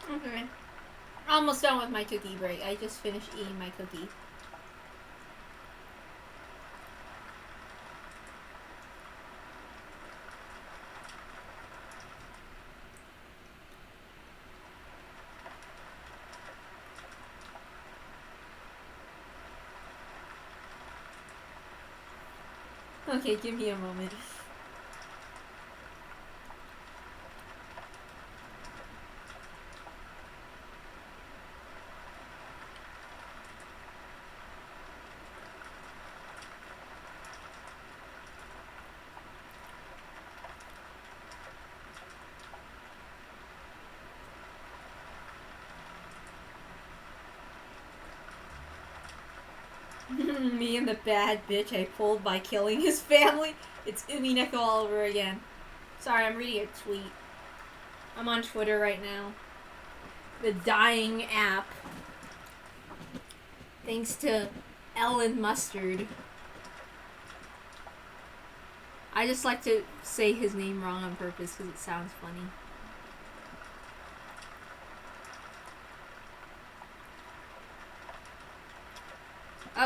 Okay. Almost done with my cookie break. I just finished eating my cookie. Okay, give me a moment. Me and the bad bitch I pulled by killing his family. It's Umineko all over again. Sorry, I'm reading a tweet. I'm on Twitter right now. the dying app. Thanks to Ellen Mustard. I just like to say his name wrong on purpose because it sounds funny.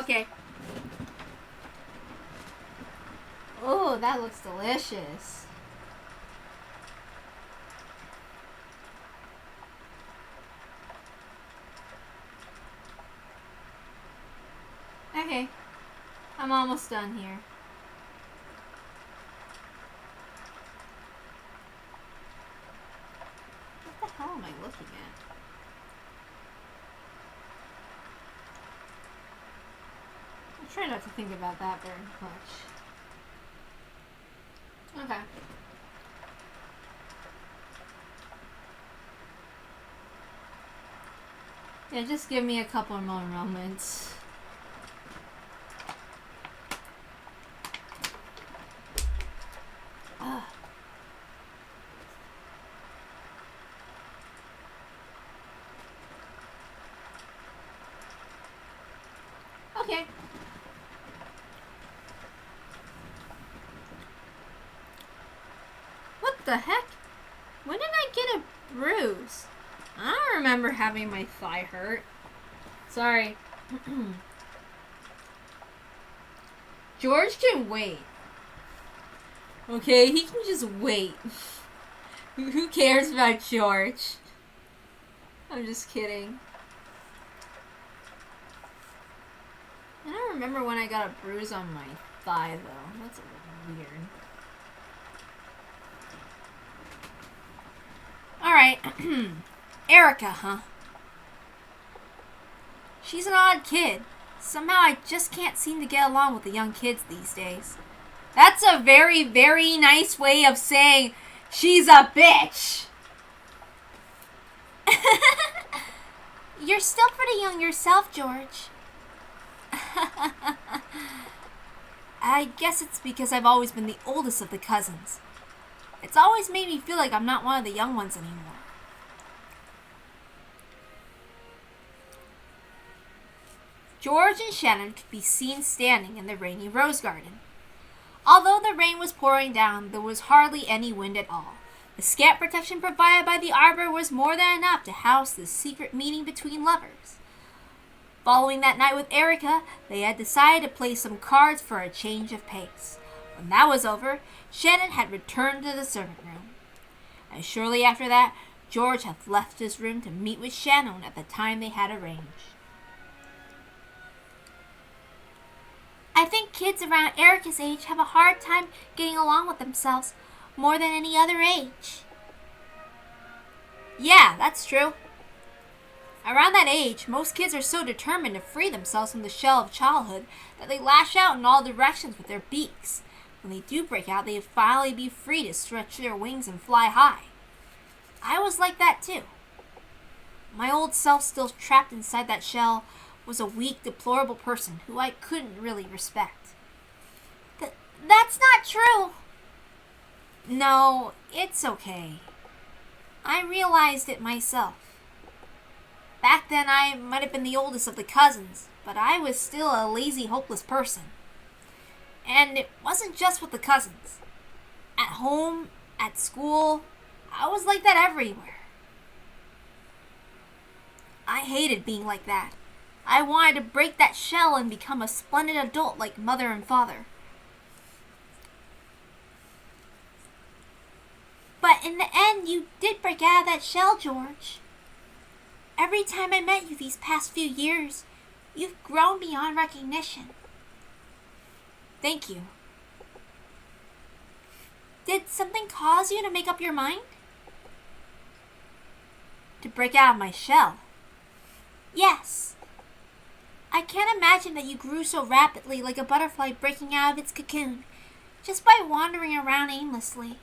Okay. Oh, that looks delicious. Okay. I'm almost done here. What the hell am I looking at? I try not to think about that very much. Okay. Yeah, just give me a couple more moments. Okay. What the heck? When did I get a bruise? I don't remember having my thigh hurt. Sorry. George can wait. Okay, he can just wait. Who cares about George? I'm just kidding. I don't remember when I got a bruise on my thigh, though. That's a little weird. Alright. ERIKA, huh? She's an odd kid. Somehow I just can't seem to get along with the young kids these days. That's a very, very nice way of saying she's a bitch. You're still pretty young yourself, George. I guess it's because I've always been the oldest of the cousins. It's always made me feel like I'm not one of the young ones anymore. George and Shannon could be seen standing in the rainy rose garden. Although the rain was pouring down, there was hardly any wind at all. The scant protection provided by the arbor was more than enough to house this secret meeting between lovers. Following that night with ERIKA, they had decided to play some cards for a change of pace. When that was over, Shannon had returned to the servant room. And shortly after that, George had left his room to meet with Shannon at the time they had arranged. I think kids around ERIKA's age have a hard time getting along with themselves more than any other age. Yeah, that's true. Around that age, most kids are so determined to free themselves from the shell of childhood that they lash out in all directions with their beaks. When they do break out, they finally be free to stretch their wings and fly high. I was like that too. My old self, still trapped inside that shell, was a weak, deplorable person who I couldn't really respect. That's not true. No, it's okay. I realized it myself. Back then, I might have been the oldest of the cousins, but I was still a lazy, hopeless person. And it wasn't just with the cousins. At home, at school, I was like that everywhere. I hated being like that. I wanted to break that shell and become a splendid adult like mother and father. But in the end, you did break out of that shell, George. Every time I met you these past few years, you've grown beyond recognition. Thank you. Did something cause you to make up your mind? To break out of my shell? Yes. I can't imagine that you grew so rapidly like a butterfly breaking out of its cocoon, just by wandering around aimlessly.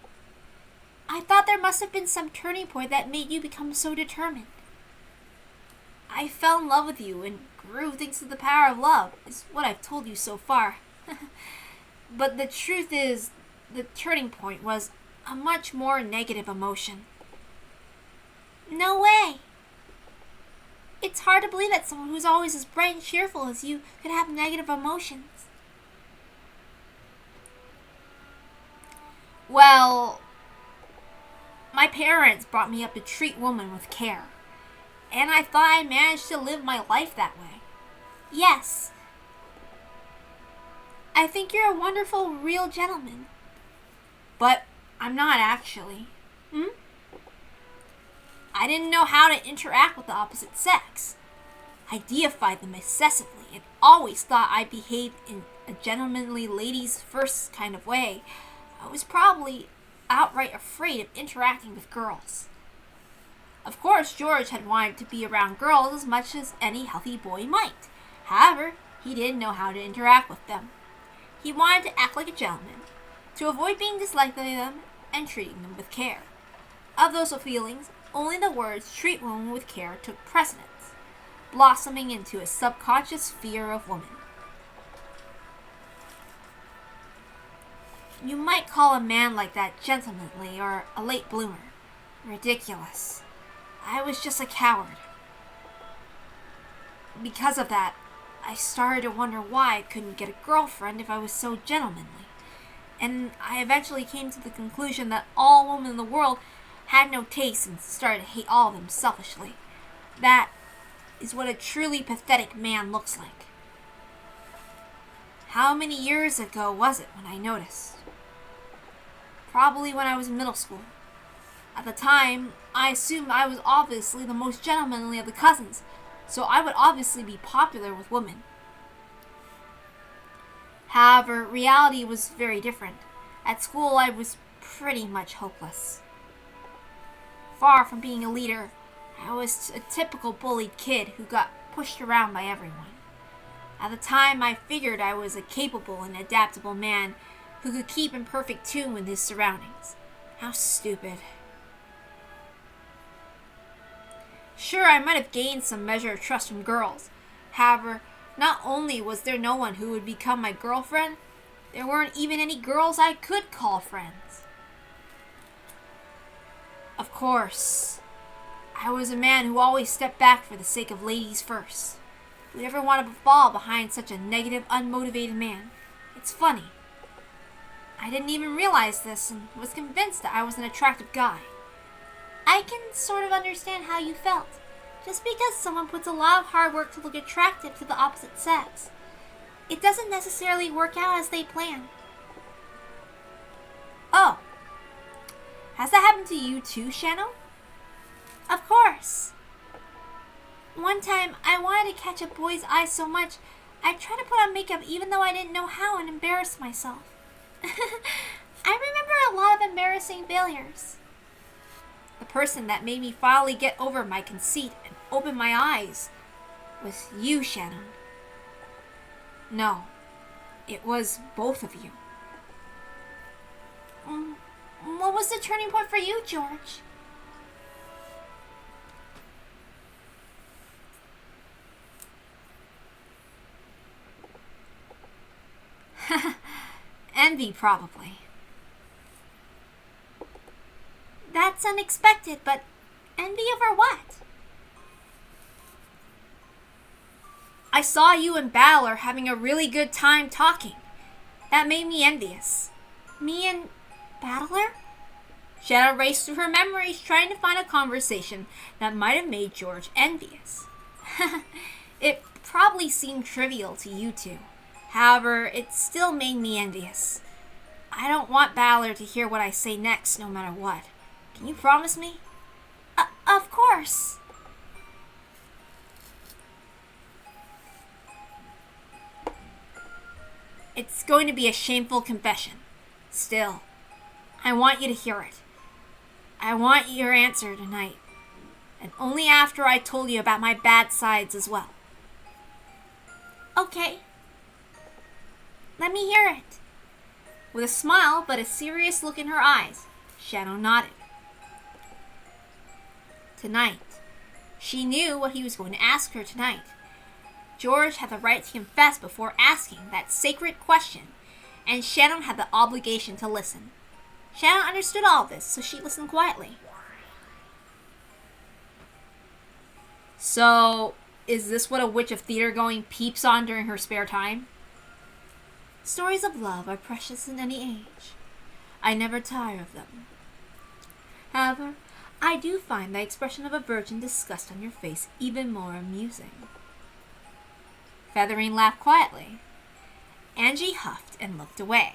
I thought there must have been some turning point that made you become so determined. I fell in love with you and grew thanks to the power of love, is what I've told you so far. But the truth is, the turning point was a much more negative emotion. No way. It's hard to believe that someone who's always as bright and cheerful as you could have negative emotions. Well, my parents brought me up to treat women with care, and I thought I managed to live my life that way. Yes. I think you're a wonderful, real gentleman. But I'm not actually. I didn't know how to interact with the opposite sex. I deified them excessively and always thought I behaved in a gentlemanly ladies first kind of way. I was probably outright afraid of interacting with girls. Of course, George had wanted to be around girls as much as any healthy boy might. However, he didn't know how to interact with them. He wanted to act like a gentleman, to avoid being disliked by them and treating them with care. Of those feelings, only the words "treat women with care" took precedence, blossoming into a subconscious fear of women. You might call a man like that gentlemanly or a late bloomer. Ridiculous. I was just a coward. Because of that, I started to wonder why I couldn't get a girlfriend if I was so gentlemanly. And I eventually came to the conclusion that all women in the world had no taste and started to hate all of them selfishly. That is what a truly pathetic man looks like. How many years ago was it when I noticed? Probably when I was in middle school. At the time, I assumed I was obviously the most gentlemanly of the cousins, so I would obviously be popular with women. However, reality was very different. At school, I was pretty much hopeless. Far from being a leader, I was a typical bullied kid who got pushed around by everyone. At the time, I figured I was a capable and adaptable man who could keep in perfect tune with his surroundings. How stupid. Sure, I might have gained some measure of trust from girls. However, not only was there no one who would become my girlfriend, there weren't even any girls I could call friends. Of course, I was a man who always stepped back for the sake of ladies first. Who'd ever want to fall behind such a negative, unmotivated man? It's funny. I didn't even realize this and was convinced that I was an attractive guy. I can sort of understand how you felt. Just because someone puts a lot of hard work to look attractive to the opposite sex, it doesn't necessarily work out as they plan. Oh. Has that happened to you too, Shano? Of course. One time, I wanted to catch a boy's eye so much, I tried to put on makeup even though I didn't know how and embarrassed myself. I remember a lot of embarrassing failures. The person that made me finally get over my conceit and open my eyes was you, Shannon. No, it was both of you. What was the turning point for you, George? Envy, probably. That's unexpected, but envy over what? I saw you and Balor having a really good time talking. That made me envious. Me and Battler? Shanna raced through her memories trying to find a conversation that might have made George envious. It probably seemed trivial to you two. However, it still made me envious. I don't want Balor to hear what I say next, no matter what. Can you promise me? Of course. It's going to be a shameful confession. Still, I want you to hear it. I want your answer tonight. And only after I told you about my bad sides as well. Okay. Let me hear it. With a smile but a serious look in her eyes, Shadow nodded. Tonight. She knew what he was going to ask her tonight. George had the right to confess before asking that sacred question, and Shannon had the obligation to listen. Shannon understood all of this, so she listened quietly. So, is this what a witch of theater going peeps on during her spare time? Stories of love are precious in any age. I never tire of them. However, I do find the expression of a virgin disgust on your face even more amusing. Featherine laughed quietly. Angie huffed and looked away.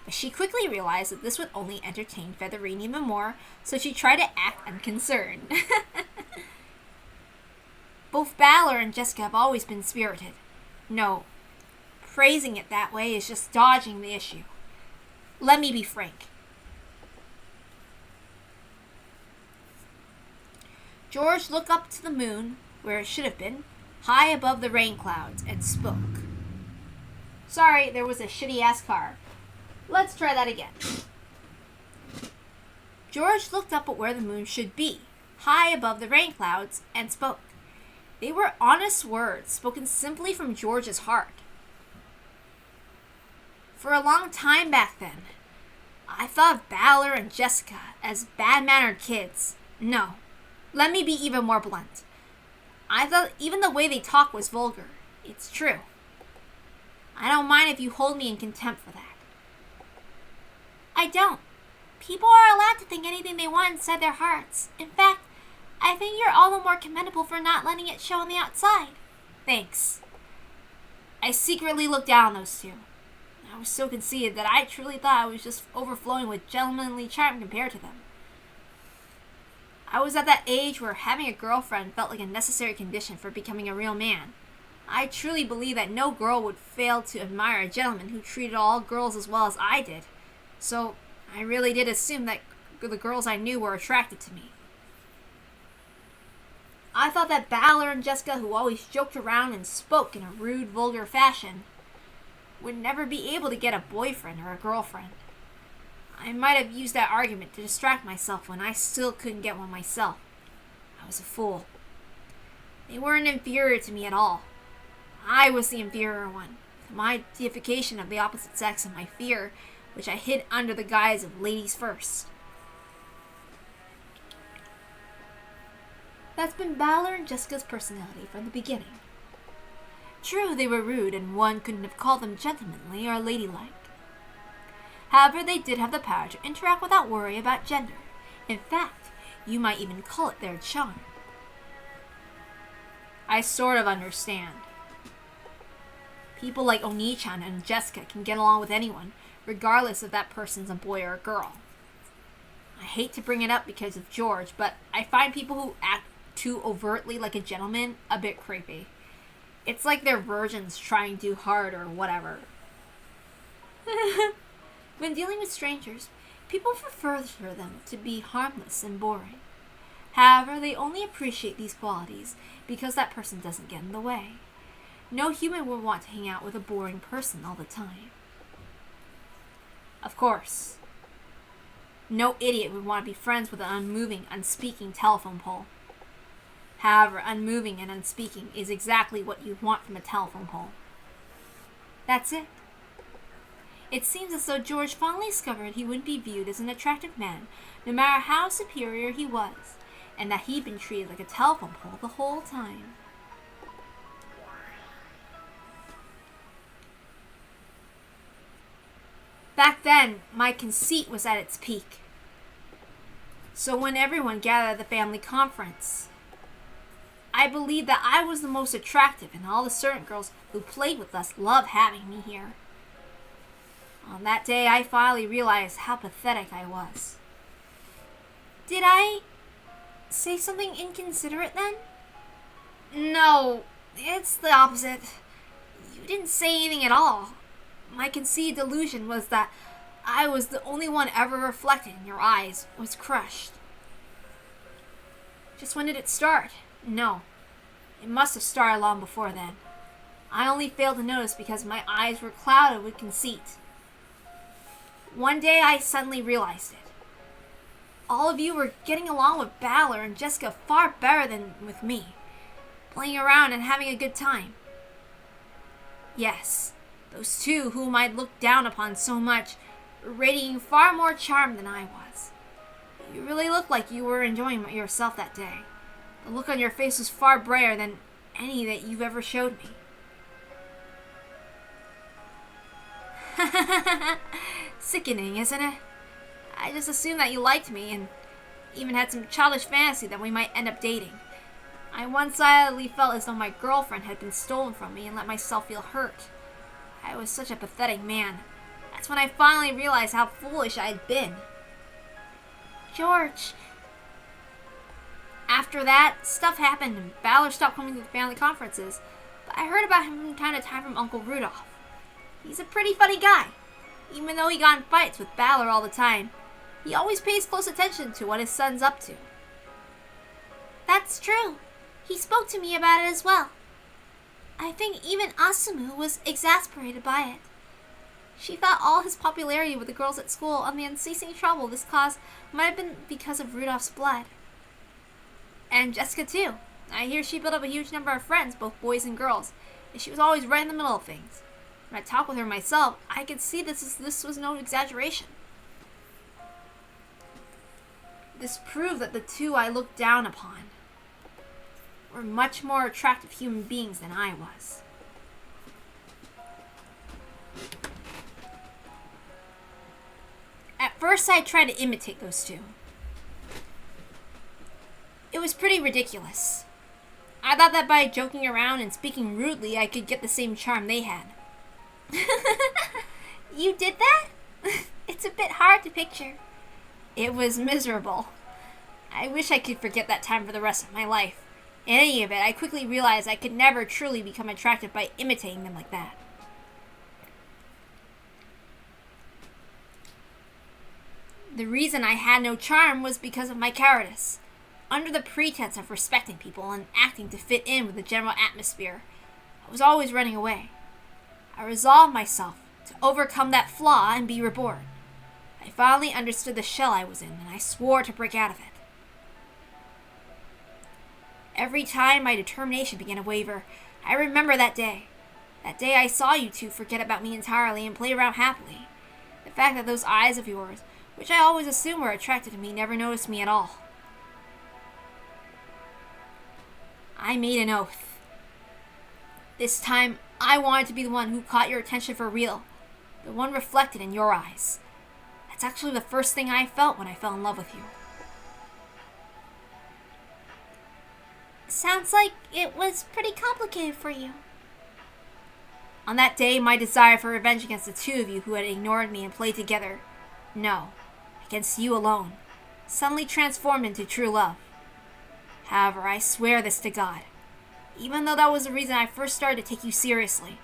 But she quickly realized that this would only entertain Featherine even more, so she tried to act unconcerned. Both Balor and Jessica have always been spirited. No, phrasing it that way is just dodging the issue. Let me be frank. George looked up to the moon, where it should have been, high above the rain clouds, and spoke. Sorry, there was a shitty-ass car. Let's try that again. George looked up at where the moon should be, high above the rain clouds, and spoke. They were honest words, spoken simply from George's heart. For a long time back then, I thought of Balor and Jessica as bad-mannered kids. No, let me be even more blunt. I thought even the way they talk was vulgar. It's true. I don't mind if you hold me in contempt for that. I don't. People are allowed to think anything they want inside their hearts. In fact, I think you're all the more commendable for not letting it show on the outside. Thanks. I secretly looked down on those two. I was so conceited that I truly thought I was just overflowing with gentlemanly charm compared to them. I was at that age where having a girlfriend felt like a necessary condition for becoming a real man. I truly believe that no girl would fail to admire a gentleman who treated all girls as well as I did. So I really did assume that the girls I knew were attracted to me. I thought that Balor and Jessica, who always joked around and spoke in a rude, vulgar fashion, would never be able to get a boyfriend or a girlfriend. I might have used that argument to distract myself when I still couldn't get one myself. I was a fool. They weren't inferior to me at all. I was the inferior one, with my deification of the opposite sex and my fear, which I hid under the guise of ladies first. That's been Balor and Jessica's personality from the beginning. True, they were rude, and one couldn't have called them gentlemanly or ladylike. However, they did have the power to interact without worry about gender. In fact, you might even call it their charm. I sort of understand. People like Oni-chan and Jessica can get along with anyone, regardless if that person's a boy or a girl. I hate to bring it up because of George, but I find people who act too overtly like a gentleman a bit creepy. It's like they're virgins trying too hard or whatever. When dealing with strangers, people prefer for them to be harmless and boring. However, they only appreciate these qualities because that person doesn't get in the way. No human would want to hang out with a boring person all the time. Of course, no idiot would want to be friends with an unmoving, unspeaking telephone pole. However, unmoving and unspeaking is exactly what you want from a telephone pole. That's it. It seems as though George finally discovered he wouldn't be viewed as an attractive man, no matter how superior he was, and that he'd been treated like a telephone pole the whole time. Back then, my conceit was at its peak. So when everyone gathered at the family conference, I believed that I was the most attractive, and all the servant girls who played with us loved having me here. On that day, I finally realized how pathetic I was. Did I say something inconsiderate then? No, it's the opposite. You didn't say anything at all. My conceived delusion was that I was the only one ever reflected in your eyes was crushed. Just when did it start? No, it must have started long before then. I only failed to notice because my eyes were clouded with conceit. One day I suddenly realized it. All of you were getting along with Balor and Jessica far better than with me, playing around and having a good time. Yes, those two whom I'd looked down upon so much were radiating far more charm than I was. You really looked like you were enjoying yourself that day. The look on your face was far brighter than any that you've ever showed me. Sickening, isn't it? I just assumed that you liked me and even had some childish fantasy that we might end up dating. I one-sidedly felt as though my girlfriend had been stolen from me and let myself feel hurt. I was such a pathetic man. That's when I finally realized how foolish I had been. George. After that, stuff happened and Balor stopped coming to the family conferences, but I heard about him from time to time from Uncle Rudolph. He's a pretty funny guy. Even though he got in fights with Balor all the time, he always pays close attention to what his son's up to. That's true. He spoke to me about it as well. I think even Asumu was exasperated by it. She thought all his popularity with the girls at school and the unceasing trouble this caused might have been because of Rudolph's blood. And Jessica too. I hear she built up a huge number of friends, both boys and girls, and she was always right in the middle of things. When I talked with her myself, I could see this was no exaggeration. This proved that the two I looked down upon were much more attractive human beings than I was. At first, I tried to imitate those two. It was pretty ridiculous. I thought that by joking around and speaking rudely, I could get the same charm they had. You did that? It's a bit hard to picture. It was miserable. I wish I could forget that time for the rest of my life. In any event, I quickly realized I could never truly become attractive by imitating them like that. The reason I had no charm was because of my cowardice. Under the pretense of respecting people and acting to fit in with the general atmosphere, I was always running away. I resolved myself to overcome that flaw and be reborn. I finally understood the shell I was in, and I swore to break out of it. Every time my determination began to waver, I remember that day. That day I saw you two forget about me entirely and play around happily. The fact that those eyes of yours, which I always assumed were attracted to me, never noticed me at all. I made an oath. This time, I wanted to be the one who caught your attention for real, the one reflected in your eyes. That's actually the first thing I felt when I fell in love with you. Sounds like it was pretty complicated for you. On that day, my desire for revenge against the two of you who had ignored me and played together, no, against you alone, suddenly transformed into true love. However, I swear this to God. Even though that was the reason I first started to take you seriously,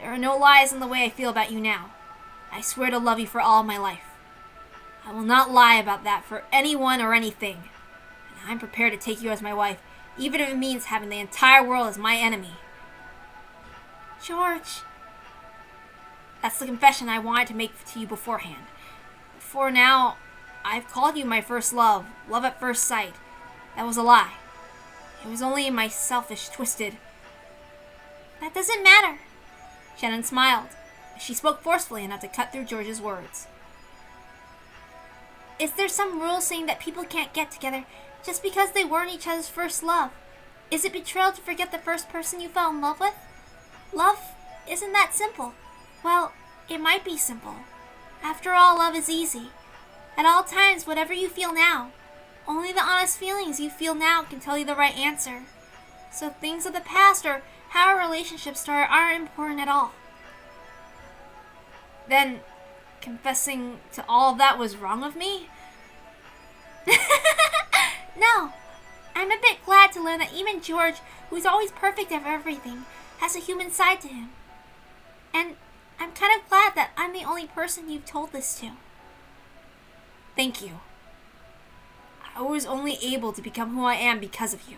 there are no lies in the way I feel about you now. I swear to love you for all my life. I will not lie about that for anyone or anything. And I'm prepared to take you as my wife, even if it means having the entire world as my enemy. George. That's the confession I wanted to make to you beforehand. For now, I've called you my first love, love at first sight. That was a lie. It was only my selfish, twisted... That doesn't matter. Shannon smiled. She spoke forcefully enough to cut through George's words. Is there some rule saying that people can't get together just because they weren't each other's first love? Is it betrayal to forget the first person you fell in love with? Love isn't that simple. Well, it might be simple. After all, love is easy. At all times, whatever you feel now, only the honest feelings you feel now can tell you the right answer. So things of the past or how a relationship started aren't important at all. Then, confessing to all of that was wrong of me? No. I'm a bit glad to learn that even George, who's always perfect at everything, has a human side to him. And I'm kind of glad that I'm the only person you've told this to. Thank you. I was only able to become who I am because of you.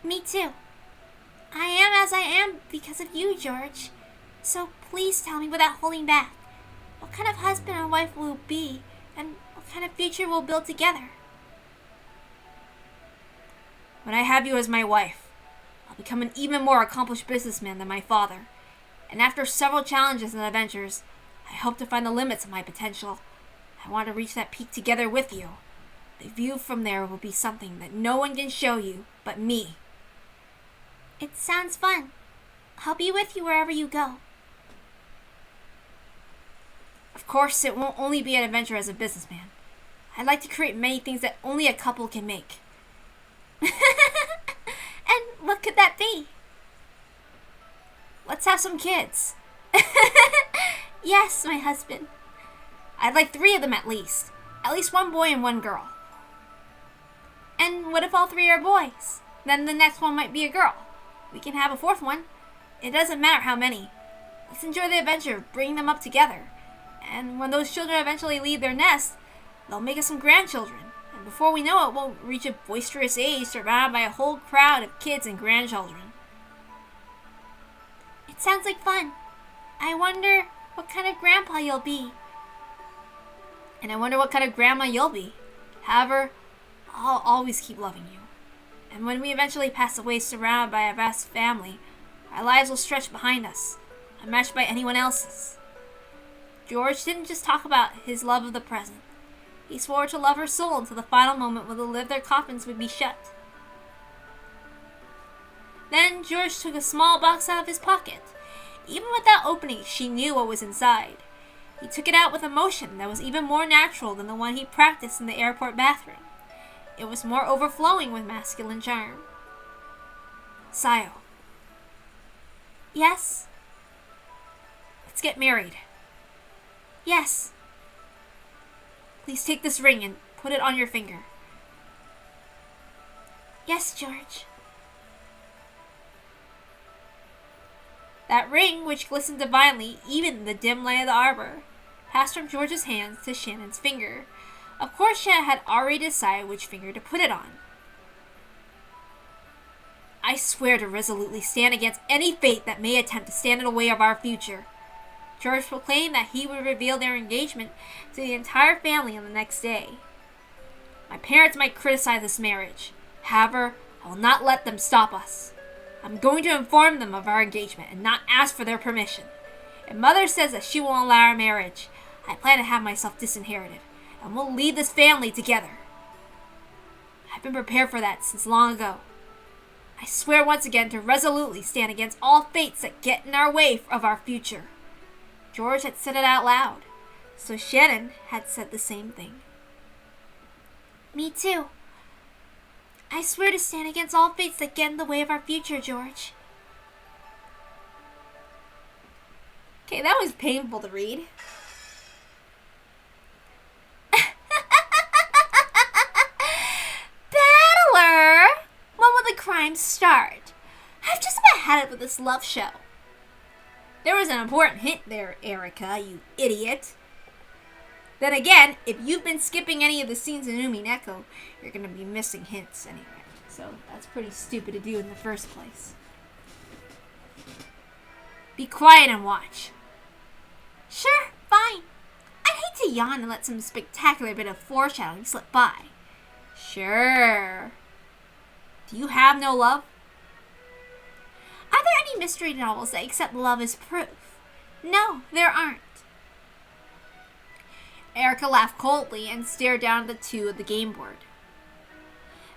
Me too. I am as I am because of you, George. So please tell me without holding back. What kind of husband and wife will be, and what kind of future we'll build together? When I have you as my wife, I'll become an even more accomplished businessman than my father. And after several challenges and adventures, I hope to find the limits of my potential. I want to reach that peak together with you. The view from there will be something that no one can show you but me. It sounds fun. I'll be with you wherever you go. Of course, it won't only be an adventure as a businessman. I'd like to create many things that only a couple can make. And what could that be? Let's have some kids. Yes, my husband. I'd like 3 of them at least. At least 1 boy and 1 girl. And what if all 3 are boys? Then the next one might be a girl. We can have a 4th one. It doesn't matter how many. Let's enjoy the adventure of bringing them up together. And when those children eventually leave their nest, they'll make us some grandchildren. And before we know it, we'll reach a boisterous age surrounded by a whole crowd of kids and grandchildren. It sounds like fun. I wonder what kind of grandpa you'll be. And I wonder what kind of grandma you'll be. However, I'll always keep loving you. And when we eventually pass away surrounded by a vast family, our lives will stretch behind us, unmatched by anyone else's. George didn't just talk about his love of the present. He swore to love her soul until the final moment when the lid of their coffins would be shut. Then George took a small box out of his pocket. Even without opening, she knew what was inside. He took it out with emotion that was even more natural than the one he practiced in the airport bathroom. It was more overflowing with masculine charm. Sayo. Yes? Let's get married. Yes. Please take this ring and put it on your finger. Yes, George. That ring, which glistened divinely even in the dim light of the arbor, passed from George's hands to Shannon's finger. Of course, Shannon had already decided which finger to put it on. I swear to resolutely stand against any fate that may attempt to stand in the way of our future. George proclaimed that he would reveal their engagement to the entire family on the next day. My parents might criticize this marriage. However, I will not let them stop us. I'm going to inform them of our engagement and not ask for their permission. If Mother says that she won't allow our marriage, I plan to have myself disinherited, and we'll leave this family together. I've been prepared for that since long ago. I swear once again to resolutely stand against all fates that get in our way of our future. George had said it out loud, so Shannon had said the same thing. Me too. I swear to stand against all fates that get in the way of our future, George. Okay, that was painful to read. Battler! When will the crime start? I've just about had it with this love show. There was an important hint there, ERIKA, you idiot. Then again, if you've been skipping any of the scenes in Umineko, you're going to be missing hints anyway. So that's pretty stupid to do in the first place. Be quiet and watch. Sure, fine. I'd hate to yawn and let some spectacular bit of foreshadowing slip by. Sure. Do you have no love? Are there any mystery novels that accept love as proof? No, there aren't. ERIKA laughed coldly and stared down at the 2 of the game board.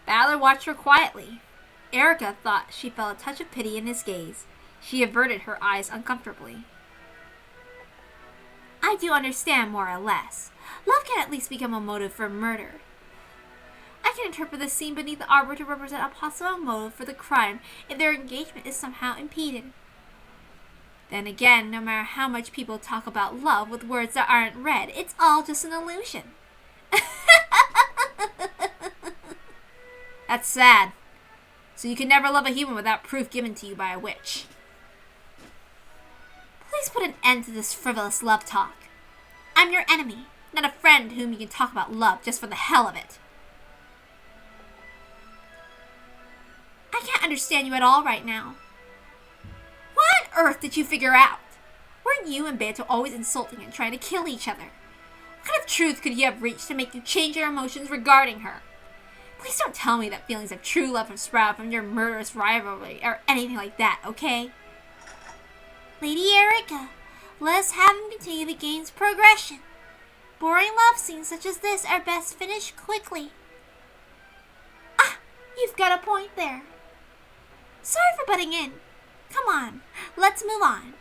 Battler watched her quietly. ERIKA thought she felt a touch of pity in his gaze. She averted her eyes uncomfortably. I do understand more or less. Love can at least become a motive for murder. I can interpret the scene beneath the arbor to represent a possible motive for the crime if their engagement is somehow impeded. Then again, no matter how much people talk about love with words that aren't read, it's all just an illusion. That's sad. So you can never love a human without proof given to you by a witch. Please put an end to this frivolous love talk. I'm your enemy, not a friend whom you can talk about love just for the hell of it. I can't understand you at all right now. What on earth did you figure out? Weren't you and Beto always insulting and trying to kill each other? What kind of truth could you have reached to make you change your emotions regarding her? Please don't tell me that feelings of true love have sprouted from your murderous rivalry or anything like that, okay? Lady ERIKA, let us have him continue the game's progression. Boring love scenes such as this are best finished quickly. You've got a point there. Sorry for butting in. Come on, let's move on.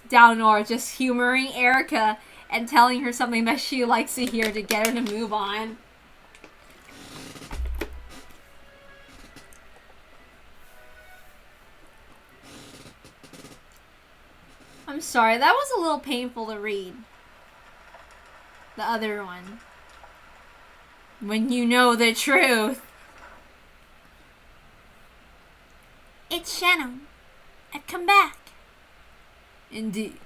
Downor just humoring ERIKA and telling her something that she likes to hear to get her to move on. I'm sorry, that was a little painful to read. The other one. When you know the truth. It's Shannon. I've come back. Indeed.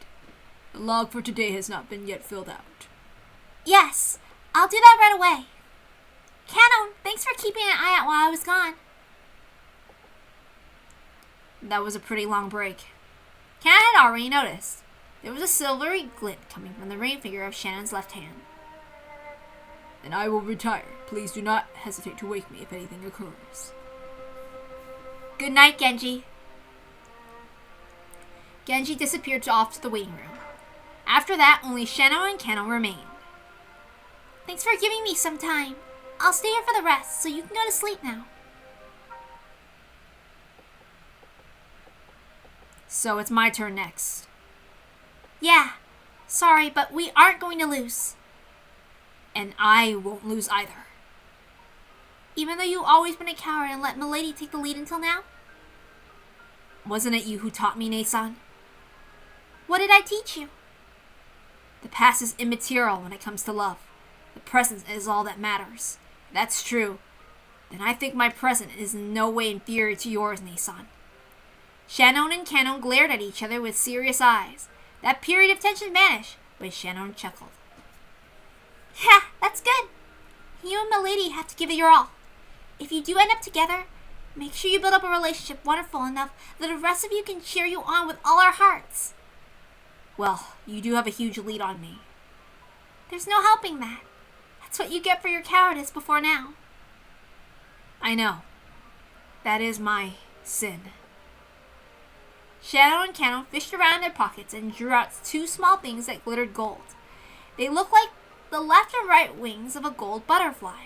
The log for today has not been yet filled out. Yes, I'll do that right away. Canon, thanks for keeping an eye out while I was gone. That was a pretty long break. Canon had already noticed. There was a silvery glint coming from the ring finger of Shannon's left hand. Then I will retire. Please do not hesitate to wake me if anything occurs. Good night, Genji. Genji disappeared off to the waiting room. After that, only Shannon and Canon remained. Thanks for giving me some time. I'll stay here for the rest, so you can go to sleep now. So it's my turn next. Yeah. Sorry, but we aren't going to lose. And I won't lose either. Even though you've always been a coward and let Milady take the lead until now? Wasn't it you who taught me, Nason? What did I teach you? The past is immaterial when it comes to love. The present is all that matters. If that's true, then I think my present is in no way inferior to yours, Nason. Shannon and Canon glared at each other with serious eyes. That period of tension vanished when Shannon chuckled. Ha! That's good. You and Milady have to give it your all. If you do end up together, make sure you build up a relationship wonderful enough that the rest of you can cheer you on with all our hearts. Well, you do have a huge lead on me. There's no helping that. That's what you get for your cowardice before now. I know. That is my sin. Shannon and Canon fished around in their pockets and drew out two small things that glittered gold. They looked like the left and right wings of a gold butterfly.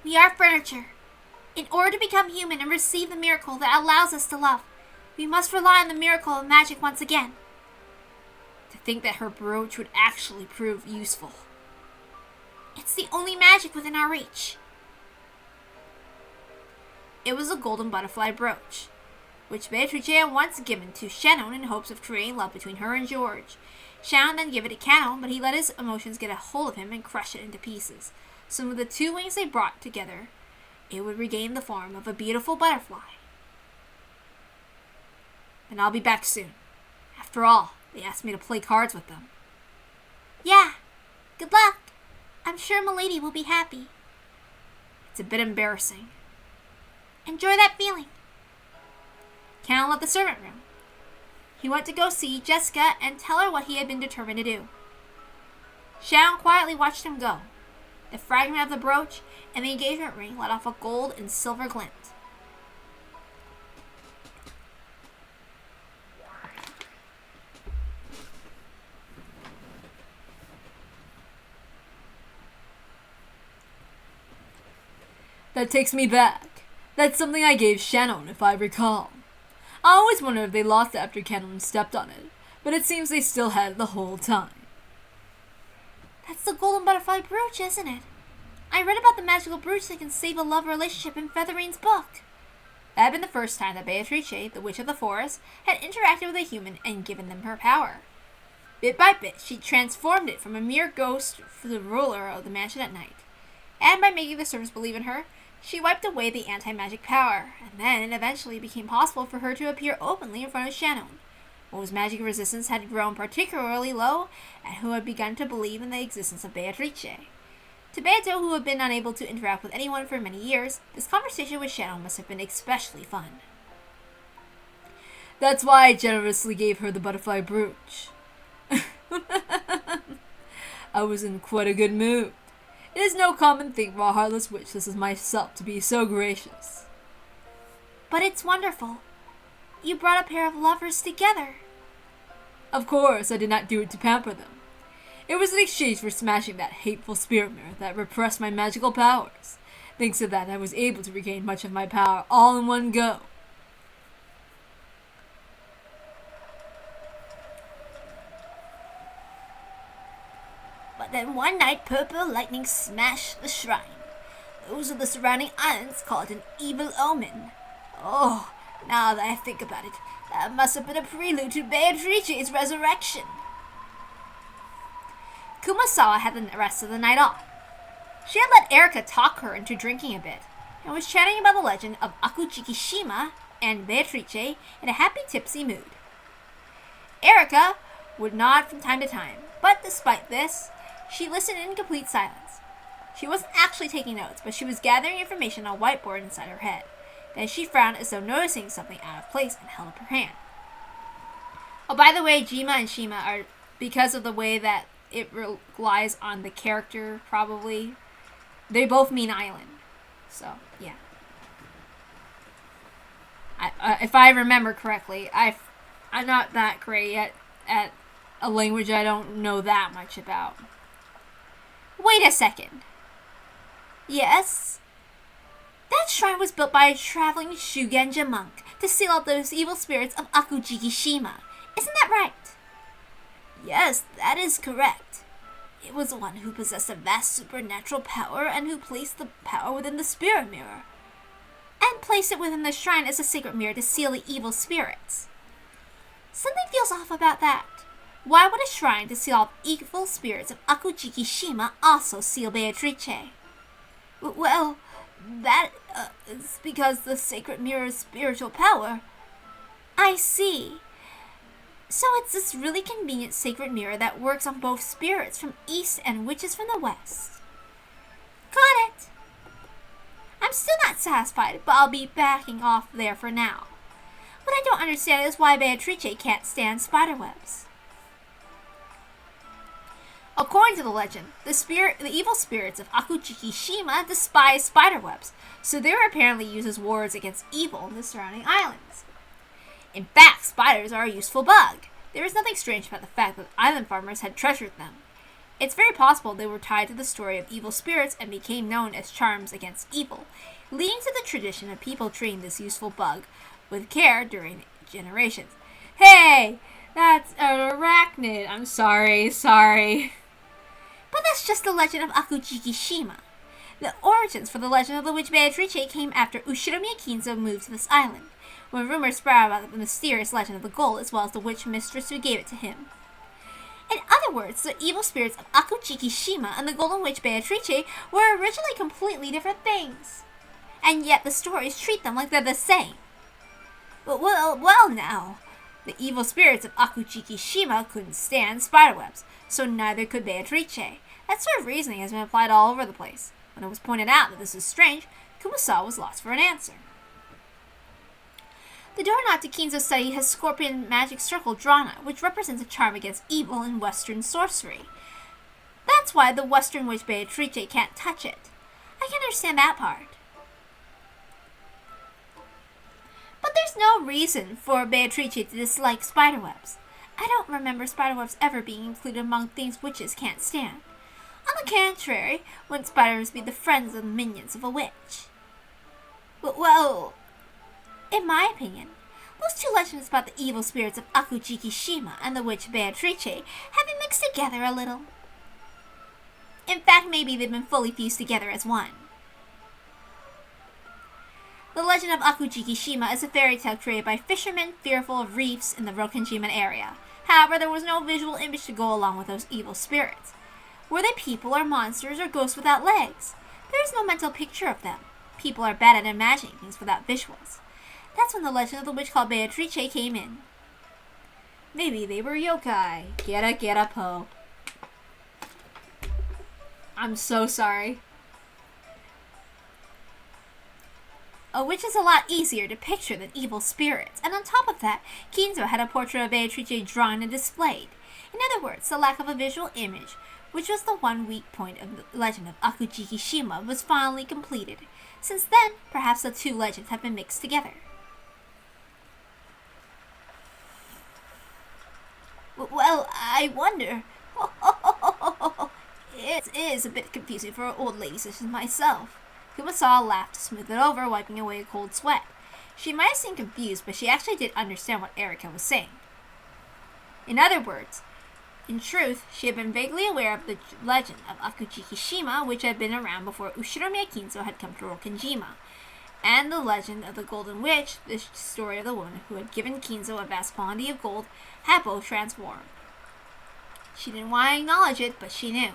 We are furniture. In order to become human and receive the miracle that allows us to love, we must rely on the miracle of magic once again. To think that her brooch would actually prove useful. It's the only magic within our reach. It was a golden butterfly brooch, which Beatrice had once given to Shannon in hopes of creating love between her and George. Shannon then gave it to Canon, but he let his emotions get a hold of him and crush it into pieces. So with the two wings they brought together, it would regain the form of a beautiful butterfly. And I'll be back soon. After all, they asked me to play cards with them. Yeah, good luck. I'm sure Milady will be happy. It's a bit embarrassing. Enjoy that feeling. Canon left the servant room. He went to go see Jessica and tell her what he had been determined to do. Shannon quietly watched him go. The fragment of the brooch and the engagement ring let off a gold and silver glint. That takes me back. That's something I gave Shannon, if I recall. I always wondered if they lost it after Canon stepped on it, but it seems they still had it the whole time. That's the golden butterfly brooch, isn't it? I read about the magical brooch that can save a love relationship in Featherine's book. That had been the first time that Beatrice, the Witch of the Forest, had interacted with a human and given them her power. Bit by bit, she transformed it from a mere ghost for the ruler of the mansion at night, and by making the servants believe in her, she wiped away the anti-magic power, and then it eventually became possible for her to appear openly in front of Shannon, whose magic resistance had grown particularly low, and who had begun to believe in the existence of Beatrice. To Beato, who had been unable to interact with anyone for many years, this conversation with Shannon must have been especially fun. That's why I generously gave her the butterfly brooch. I was in quite a good mood. It is no common thing for a heartless witch such as myself to be so gracious. But it's wonderful. You brought a pair of lovers together. Of course, I did not do it to pamper them. It was in exchange for smashing that hateful spirit mirror that repressed my magical powers. Thanks to that, I was able to regain much of my power all in one go. But then one night, purple lightning smashed the shrine. Those of the surrounding islands called it an evil omen. Oh, now that I think about it, that must have been a prelude to Beatrice's resurrection. Kumasawa had the rest of the night off. She had let ERIKA talk her into drinking a bit, and was chatting about the legend of Akujikishima and Beatrice in a happy tipsy mood. ERIKA would nod from time to time, but despite this, she listened in complete silence. She wasn't actually taking notes, but she was gathering information on a whiteboard inside her head. Then she frowned as though noticing something out of place and held up her hand. Oh, by the way, Jima and Shima are, because of the way that it relies on the character, probably, they both mean island. So, yeah. If I remember correctly, I'm not that great at a language I don't know that much about. Wait a second. Yes? That shrine was built by a traveling Shugenja monk to seal out those evil spirits of Akujikishima. Isn't that right? Yes, that is correct. It was one who possessed a vast supernatural power and who placed the power within the spirit mirror. And placed it within the shrine as a sacred mirror to seal the evil spirits. Something feels off about that. Why would a shrine to seal off evil spirits of Akujikishima also seal Beatrice? Well, that is because the sacred mirror's spiritual power. I see. So it's this really convenient sacred mirror that works on both spirits from east and witches from the west. Got it. I'm still not satisfied, but I'll be backing off there for now. What I don't understand is why Beatrice can't stand spiderwebs. According to the legend, the evil spirits of Akujikishima despise spiderwebs, so they were apparently used as wards against evil in the surrounding islands. In fact, spiders are a useful bug. There is nothing strange about the fact that island farmers had treasured them. It's very possible they were tied to the story of evil spirits and became known as charms against evil, leading to the tradition of people treating this useful bug with care during generations. Hey, that's an arachnid. I'm sorry. But that's just the legend of Akujikishima. The origins for the legend of the witch Beatrice came after Ushiromiya Kinzo moved to this island, when rumors spread about the mysterious legend of the gold as well as the witch mistress who gave it to him. In other words, the evil spirits of Akujikishima and the golden witch Beatrice were originally completely different things. And yet the stories treat them like they're the same. Well now. The evil spirits of Akujikishima couldn't stand spiderwebs, so neither could Beatrice. That sort of reasoning has been applied all over the place. When it was pointed out that this is strange, Kumasawa was lost for an answer. The doorknob to Kinzo's study has scorpion magic circle drawn on it, which represents a charm against evil in Western sorcery. That's why the Western witch Beatrice can't touch it. I can understand that part. But there's no reason for Beatrice to dislike spiderwebs. I don't remember spiderwebs ever being included among things witches can't stand. On the contrary, wouldn't spiders be the friends and minions of a witch? Well, in my opinion, those two legends about the evil spirits of Akujikishima and the witch Beatrice have been mixed together a little. In fact, maybe they've been fully fused together as one. The legend of Akujikishima is a fairy tale created by fishermen fearful of reefs in the Rokenjiman area. However, there was no visual image to go along with those evil spirits. Were they people or monsters or ghosts without legs? There is no mental picture of them. People are bad at imagining things without visuals. That's when the legend of the witch called Beatrice came in. Maybe they were yokai. Get a po. I'm so sorry. A witch is a lot easier to picture than evil spirits, and on top of that, Kinzo had a portrait of Beatrice drawn and displayed. In other words, the lack of a visual image, which was the one weak point of the legend of Akujikishima, was finally completed. Since then, perhaps the two legends have been mixed together. Well, I wonder. It is a bit confusing for an old lady such as myself. Kumasawa laughed to smooth it over, wiping away a cold sweat. She might have seemed confused, but she actually did understand what ERIKA was saying. In other words, in truth, she had been vaguely aware of the legend of Akujikishima, which had been around before Ushiromiya Kinzo had come to Rokkenjima, and the legend of the Golden Witch, the story of the woman who had given Kinzo a vast quantity of gold, had both transformed. She didn't want to acknowledge it, but she knew.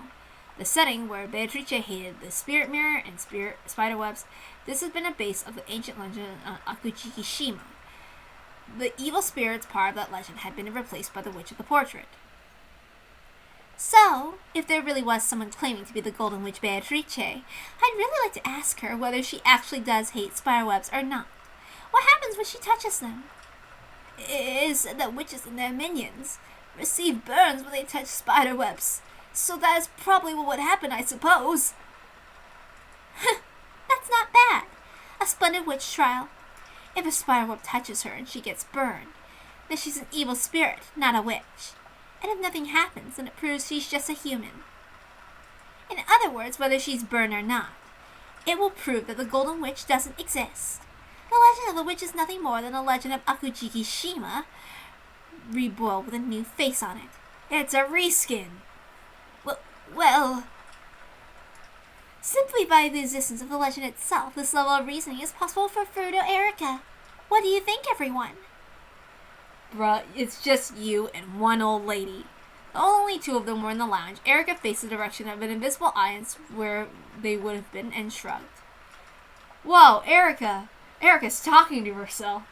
The setting where Beatrice hated the spirit mirror and spiderwebs, this has been a base of the ancient legend of Akujikishima. The evil spirits part of that legend had been replaced by the witch of the portrait. So, if there really was someone claiming to be the Golden Witch Beatrice, I'd really like to ask her whether she actually does hate spiderwebs or not. What happens when she touches them? It is said that witches and their minions receive burns when they touch spiderwebs, so that is probably what would happen, I suppose. That's not bad. A splendid witch trial. If a spiderweb touches her and she gets burned, then she's an evil spirit, not a witch. And if nothing happens, then it proves she's just a human. In other words, whether she's burned or not, it will prove that the Golden Witch doesn't exist. The legend of the witch is nothing more than a legend of Akujikishima, reboiled with a new face on it. It's a reskin. Well, simply by the existence of the legend itself, this level of reasoning is possible for Furuto ERIKA. What do you think, everyone? Bruh, it's just you and one old lady. Only two of them were in the lounge. ERIKA faced the direction of an invisible audience where they would have been and shrugged. Whoa, ERIKA! ERIKA's talking to herself.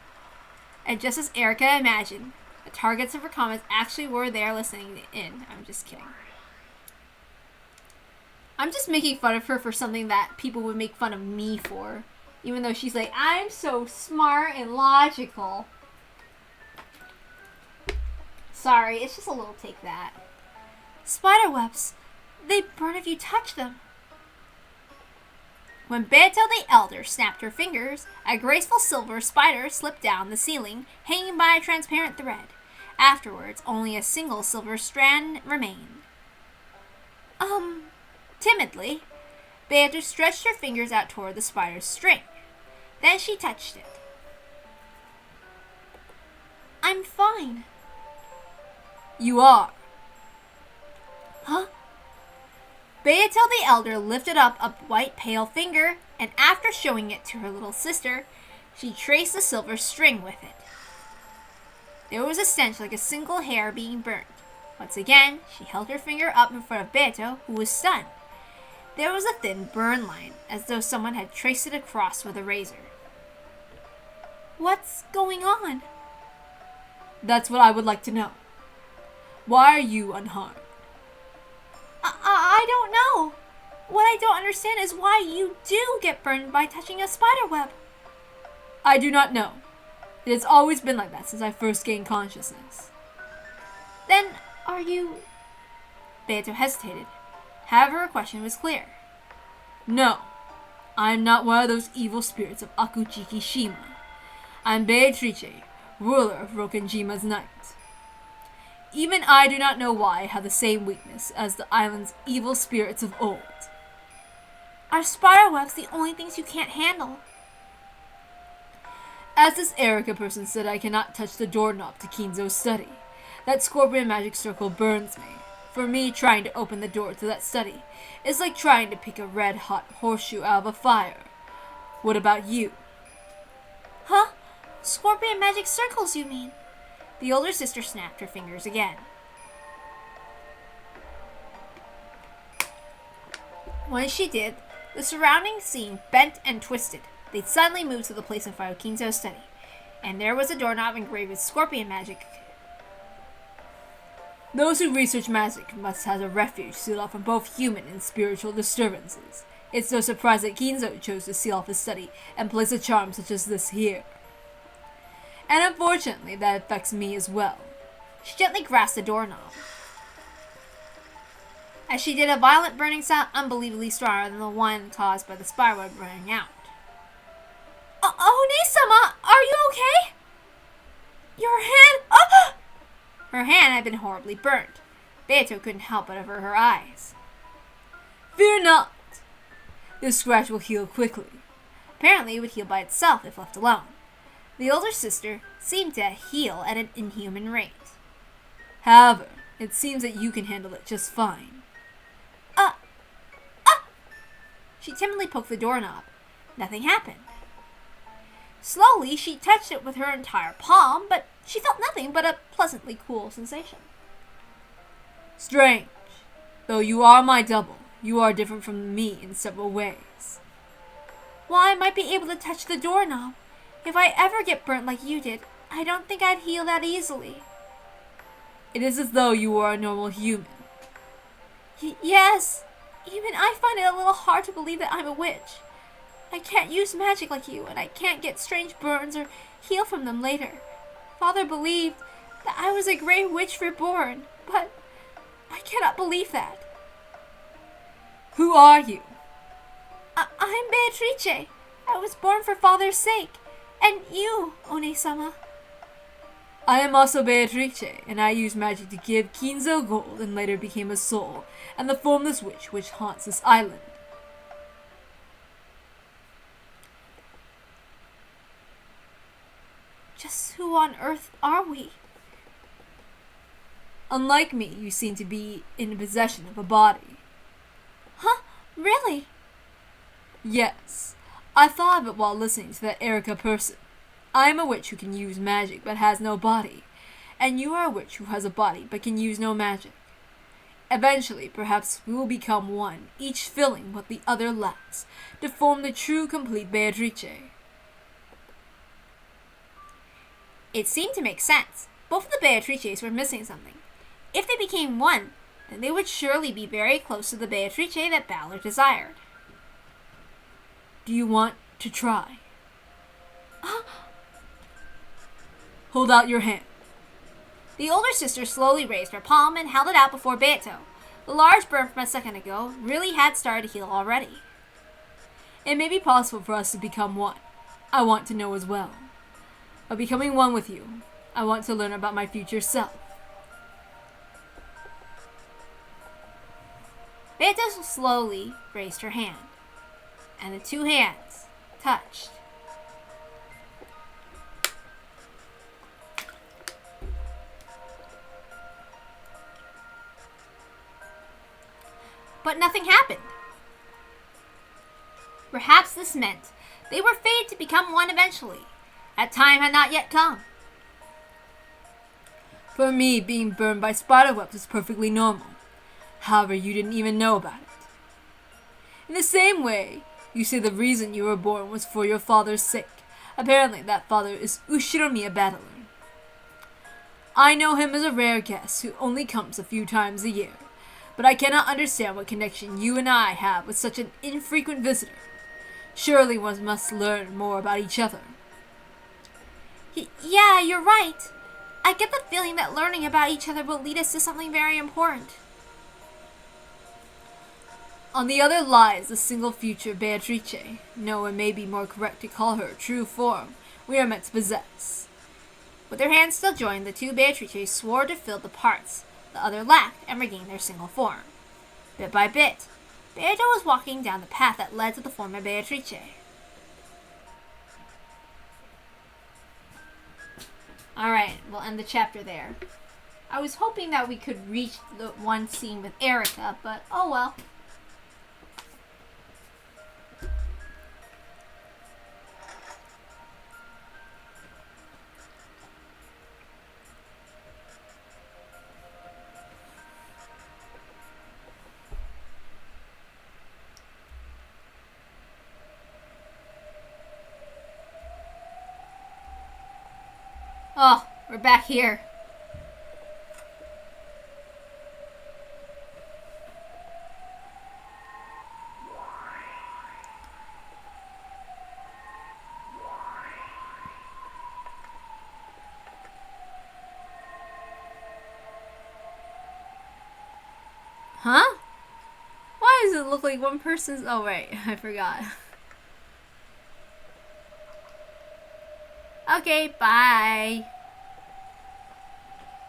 And just as ERIKA imagined, the targets of her comments actually were there listening in. I'm just kidding. I'm just making fun of her for something that people would make fun of me for. Even though she's like, I'm so smart and logical. Sorry, it's just a little take that. Spiderwebs, they burn if you touch them. When Beto the Elder snapped her fingers, a graceful silver spider slipped down the ceiling, hanging by a transparent thread. Afterwards, only a single silver strand remained. Timidly, Beto stretched her fingers out toward the spider's string. Then she touched it. I'm fine. You are. Huh? Beato the Elder lifted up a white pale finger, and after showing it to her little sister, she traced the silver string with it. There was a stench like a single hair being burnt. Once again, she held her finger up in front of Beato, who was stunned. There was a thin burn line, as though someone had traced it across with a razor. What's going on? That's what I would like to know. Why are you unharmed? I don't know. What I don't understand is why you do get burned by touching a spiderweb. I do not know. It has always been like that since I first gained consciousness. Then, are you... Beato hesitated. However, her question was clear. No, I am not one of those evil spirits of Akujikishima. I am Beatrice, ruler of Rokkenjima's night. Even I do not know why I have the same weakness as the island's evil spirits of old. Are spiderwebs the only things you can't handle? As this ERIKA person said, I cannot touch the doorknob to Kinzo's study. That scorpion magic circle burns me. For me, trying to open the door to that study is like trying to pick a red-hot horseshoe out of a fire. What about you? Huh? Scorpion magic circles, you mean? The older sister snapped her fingers again. When she did, the surrounding scene bent and twisted. They'd suddenly moved to the place in front of Kinzo's study, and there was a doorknob engraved with scorpion magic. Those who research magic must have a refuge sealed off from both human and spiritual disturbances. It's no surprise that Kinzo chose to seal off his study and place a charm such as this here. And unfortunately, that affects me as well. She gently grasped the doorknob. As she did, a violent burning sound unbelievably stronger than the one caused by the spiderweb running out. One-sama, are you okay? Your hand... Oh! Her hand had been horribly burnt. Beato couldn't help but avert her eyes. Fear not! This scratch will heal quickly. Apparently it would heal by itself if left alone. The older sister seemed to heal at an inhuman rate. However, it seems that you can handle it just fine. She timidly poked the doorknob. Nothing happened. Slowly, she touched it with her entire palm, but she felt nothing but a pleasantly cool sensation. Strange. Though you are my double, you are different from me in several ways. Well, I might be able to touch the doorknob. If I ever get burnt like you did, I don't think I'd heal that easily. It is as though you were a normal human. Yes. Even I find it a little hard to believe that I'm a witch. I can't use magic like you, and I can't get strange burns or heal from them later. Father believed that I was a great witch reborn, but I cannot believe that. Who are you? I'm Beatrice. I was born for Father's sake. And you, One-sama. I am also Beatrice, and I used magic to give Kinzo gold and later became a soul, and the formless witch which haunts this island. Just who on earth are we? Unlike me, you seem to be in possession of a body. Huh? Really? Yes. I thought of it while listening to that ERIKA person. I am a witch who can use magic but has no body, and you are a witch who has a body but can use no magic. Eventually, perhaps we will become one, each filling what the other lacks, to form the true, complete Beatrice. It seemed to make sense. Both of the Beatrices were missing something. If they became one, then they would surely be very close to the Beatrice that Ballard desired. Do you want to try? Hold out your hand. The older sister slowly raised her palm and held it out before Beto. The large burn from a second ago really had started to heal already. It may be possible for us to become one. I want to know as well. By becoming one with you, I want to learn about my future self. Beto slowly raised her hand, and the two hands touched. But nothing happened. Perhaps this meant they were fated to become one eventually. That time had not yet come. For me, being burned by spiderwebs is perfectly normal. However, you didn't even know about it. In the same way, you say the reason you were born was for your father's sake. Apparently, that father is Ushiromiya Battler. I know him as a rare guest who only comes a few times a year, but I cannot understand what connection you and I have with such an infrequent visitor. Surely one must learn more about each other. Yeah, you're right. I get the feeling that learning about each other will lead us to something very important. On the other lies the single future Beatrice. No, it may be more correct to call her true form we are meant to possess. With their hands still joined, the two Beatrices swore to fill the parts the other lacked and regain their single form. Bit by bit, Beato was walking down the path that led to the form of Beatrice. Alright, we'll end the chapter there. I was hoping that we could reach the one scene with ERIKA, but oh well. Oh, we're back here. Huh? Why does it look like one person's... Oh, right. I forgot. Okay, bye.